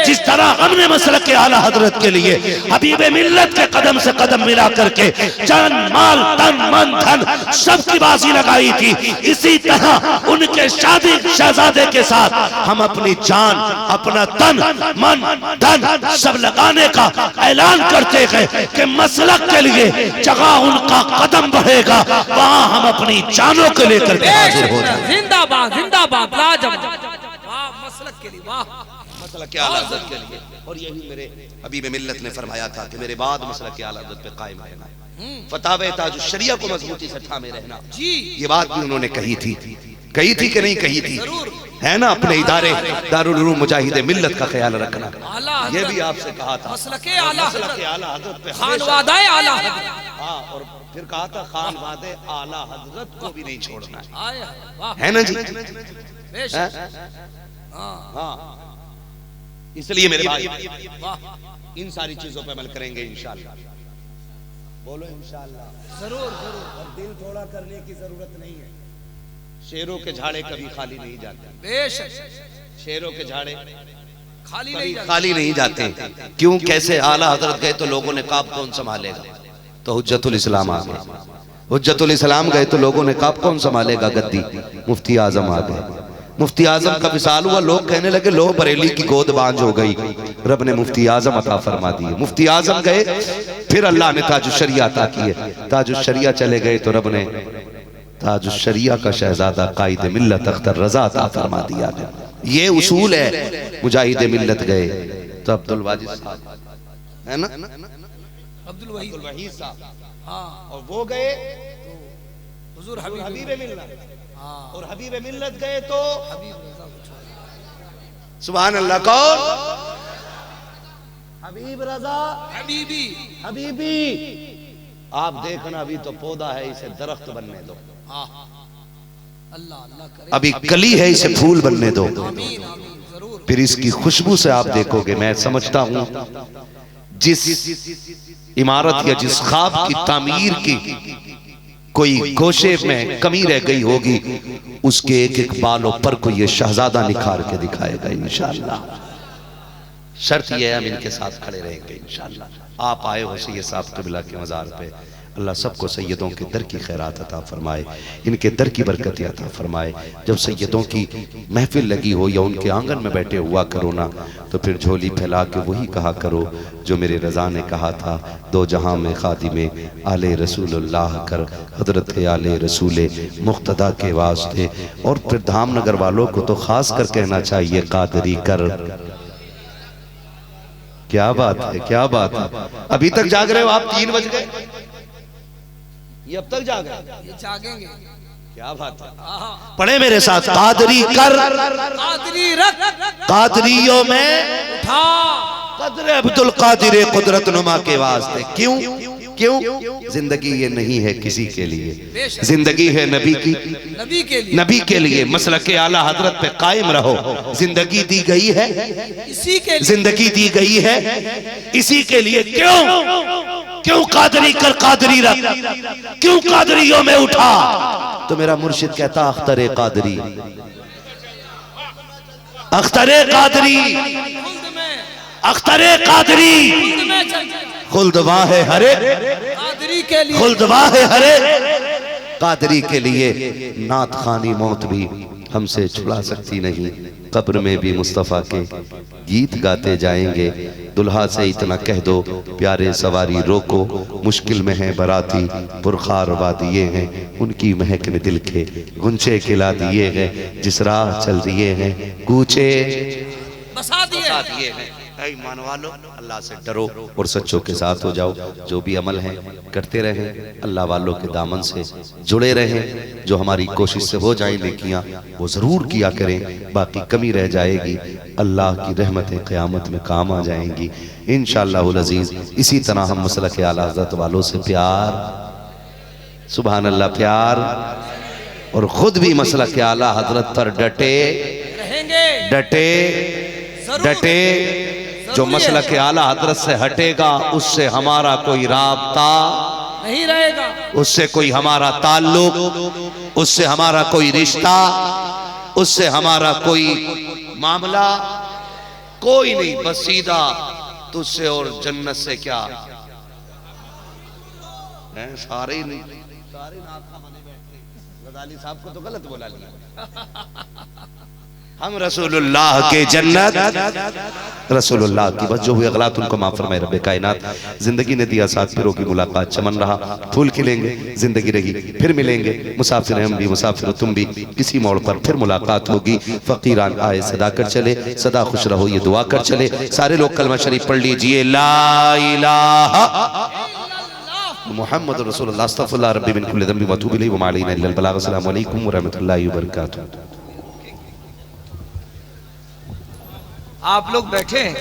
जिस तरह हमने मसलक के आला हजरत के लिए हबीब मिल्लत के कदम से कदम मिला करके जान माल तन मन धन सबकी बाजी लगाई थी, इसी तरह उनके शादी शहजादे के साथ हम अपनी जान, अपना तन मन धन सब लगाने का ऐलान करते हैं कि मसलक के लिए जगह उनका कदम बढ़ेगा, वहां हम अपनी जानों को लेकर के हाजिर हो जाएंगे। जिंदाबाद जिंदाबाद, लाजवाब। वाह मसलक के लिए, वाह मसलक के आला हज़रत के लिए। और यही मेरे हबीब मिल्लत ने फरमाया था कि मेरे बाद मसलक के आला हज़रत पे कायम रहना, फतावे ताजुश शरिया को मजबूती से थामे रहना। जी ये बात भी उन्होंने कही थी कि नहीं कही थी, है ना। अपने इदारे दारुल उलूम मुजाहिदे मिल्लत का ख्याल रखना, ये भी आपसे कहा था। मसलके आला हज़रत पे खानवादाए आला हज़रत। हाँ, और फिर कहा था खानवादे आला हज़रत को भी नहीं छोड़ना वाह, है ना जी। बेशक। हाँ, इसलिए मेरे भाई इन सारी चीजों पे अमल करेंगे इंशाअल्लाह। बोलो इंशाअल्लाह। जरूर जरूर। और दिल थोड़ा करने की जरूरत नहीं है। शेरों के झाड़े कभी खाली नहीं जाते, बेशक। शेरों के झाड़े खाली कभी नहीं जाते। खाली नहीं जाते। क्यों? कैसे? आला हजरत गए तो लोगों ने काब कौन संभालेगा, तो हुज्जतुल इस्लाम आ गए। हुज्जतुल इस्लाम गए तो लोगों ने काब कौन संभालेगा, गद्दी। मुफ्ती आजम आ गए। मुफ्ती आजम का विसाल हुआ, लोग कहने लगे लो बरेली की गोद बांझ हो गई, रब ने मुफ्ती आजम अता फरमा दिए। मुफ्ती आजम गए, फिर अल्लाह ने ताजुश शरिया अता किए। ताजुश शरिया चले गए तो रब ने ताजुश शरिया का शहजादा कायदे मिल्लत अख्तर रजा अता फरमा दिया। ये उसूल है। मुजाहिद मिल्लत गए तो अब्दुल वाजिद साहब है ना, अब्दुल वहीद साहब, हाँ, और वो गए तो हुजूर हबीब मिल्लत, हाँ, और हबीब मिल्लत गए तो हबीब रज़ा को छोड़ा। सुभान अल्लाह। कौन? हबीब रजा हबीबी, हबीबी। आप देखना अभी तो पौधा है, इसे दरख्त बनने दो। हाँ, अल्लाह अल्लाह करे, अभी कली है, इसे फूल बनने दो। आमीन आमीन, जरूर। फिर इसकी खुशबू से आप देखोगे। मैं समझता हूं जिस इमारत या जिस ख्वाब की तामीर की कोई गोशे में कमी रह गई होगी, उसके एक एक बालों पर को ये शहजादा निखार के दिखाएगा इंशाअल्लाह। शर्त यह है हम इनके साथ खड़े रहेंगे इंशाअल्लाह। आप आए हो सैयद साहब कबिला के मज़ार पे, अल्लाह सबको सैयदों के दर की खैरात अता फरमाए, इनके दर की बरकत अता फरमाए। जब सैयदों की महफिल लगी हो या उनके आंगन में बैठे हुआ करो ना, तो फिर झोली फैला के वही कहा करो जो मेरे रज़ा ने कहा था, दो जहां में खादिमे आले रसूलुल्लाह कर, हजरत आले रसूल मुख्तदा के वास्ते। और फिर धामनगर वालों को तो खास कर कहना चाहिए कादरी कर। क्या बात है, क्या बात है। अभी तक जाग रहे हो आप? 3 बज गए, ये अब तक जाग रहे? ये जागेंगे। क्या बात है। हाँ, पढ़े मेरे साथ, कादरी कर, कादरी रख, कादरियों में उठा, कदर अब्दुल कादिर कुदरत नुमा के वास्ते। क्यों क्यों? जिंदगी ये नहीं है किसी के लिए, जिंदगी है नबी की, नबी के लिए, नबी के लिए। मसलक आला हजरत पे कायम रहो। जिंदगी दी गई है इसी के लिए, जिंदगी दी गई है इसी के लिए। क्यों क्यों? कादरी कर, कादरी रख। क्यों कादरियों में उठा? तो मेरा मुर्शिद कहता अख्तरे कादरी, अख्तरे कादरी, खुल्द में, अख्तरे कादरी, खुल्द में चल, खुल्दवा है हरे, कादरी के लिए, खुल्दवा है हरे। कादरी के लिए नात खानी मौत भी हमसे छुड़ा सकती नहीं। कब्र में भी मुस्तफ़ा के गीत गाते जाएंगे। दुल्हा से इतना कह दो प्यारे सवारी रोको, मुश्किल में है बराती पुरखार वादिये हैं, उनकी महक ने दिल के गुंचे खिला दिए हैं, जिस राह चल दिए हैं कूचे बसा दिए हैं। ईमान वालो, अल्लाह से डरो और सच्चों के साथ हो जाओ। जो भी अमल है करते रहें, अल्लाह वालों के दामन से जुड़े रहें। जो हमारी कोशिश से हो जाए नेकियां वो ज़रूर किया करें, बाकी कमी रह जाएगी अल्लाह की रहमतें क़यामत में काम आ जाएंगी इंशाअल्लाहुल अज़ीज़। इसी तरह हम मसलक आला हज़रत वालों से प्यार, सुभान अल्लाह, प्यार, और ख़ुद भी मसलक आला हज़रत पर डटे रहेंगे, डटे डटे। जो मसलक आला हजरत से हटेगा उससे हमारा कोई राब्ता नहीं रहेगा, उससे कोई हमारा ताल्लुक, उससे हमारा कोई रिश्ता, उससे हमारा कोई मामला कोई नहीं। बस सीधा तुझसे और जन्नत से क्या है, सारे ही नहीं, सारे नाथ खाने बैठे। गजाली साहब को तो गलत बोला लिया। हम रसूलुल्लाह के जन्नत, रसूलुल्लाह की बस जो हुई अगलात उनको माफ फरमाए रब्बे कायनात। जिंदगी ने दिया साथ, फिरों की मुलाकात, चमन रहा फूल खिलेंगे, जिंदगी रही फिर मिलेंगे। मुसाफिर हम भी, मुसाफिर तुम भी, किसी मोड़ पर फिर मुलाकात होगी। फकीरान आए सदा कर चले, सदा खुश रहो ये दुआ कर चले। सारे लोग कलमा शरीफ पढ़ लीजिए, ला इलाहा मुहम्मद रसूलुल्लाह, अस्तगफिरुल्लाह रब्बी मिन कुल्लि ज़ंबि व अतूबु इलैहि व मा अलैना इल्लल बलाग। अस्सलामु अलैकुम व रहमतुल्लाहि व बरकातुहू। आप लोग बैठे हैं।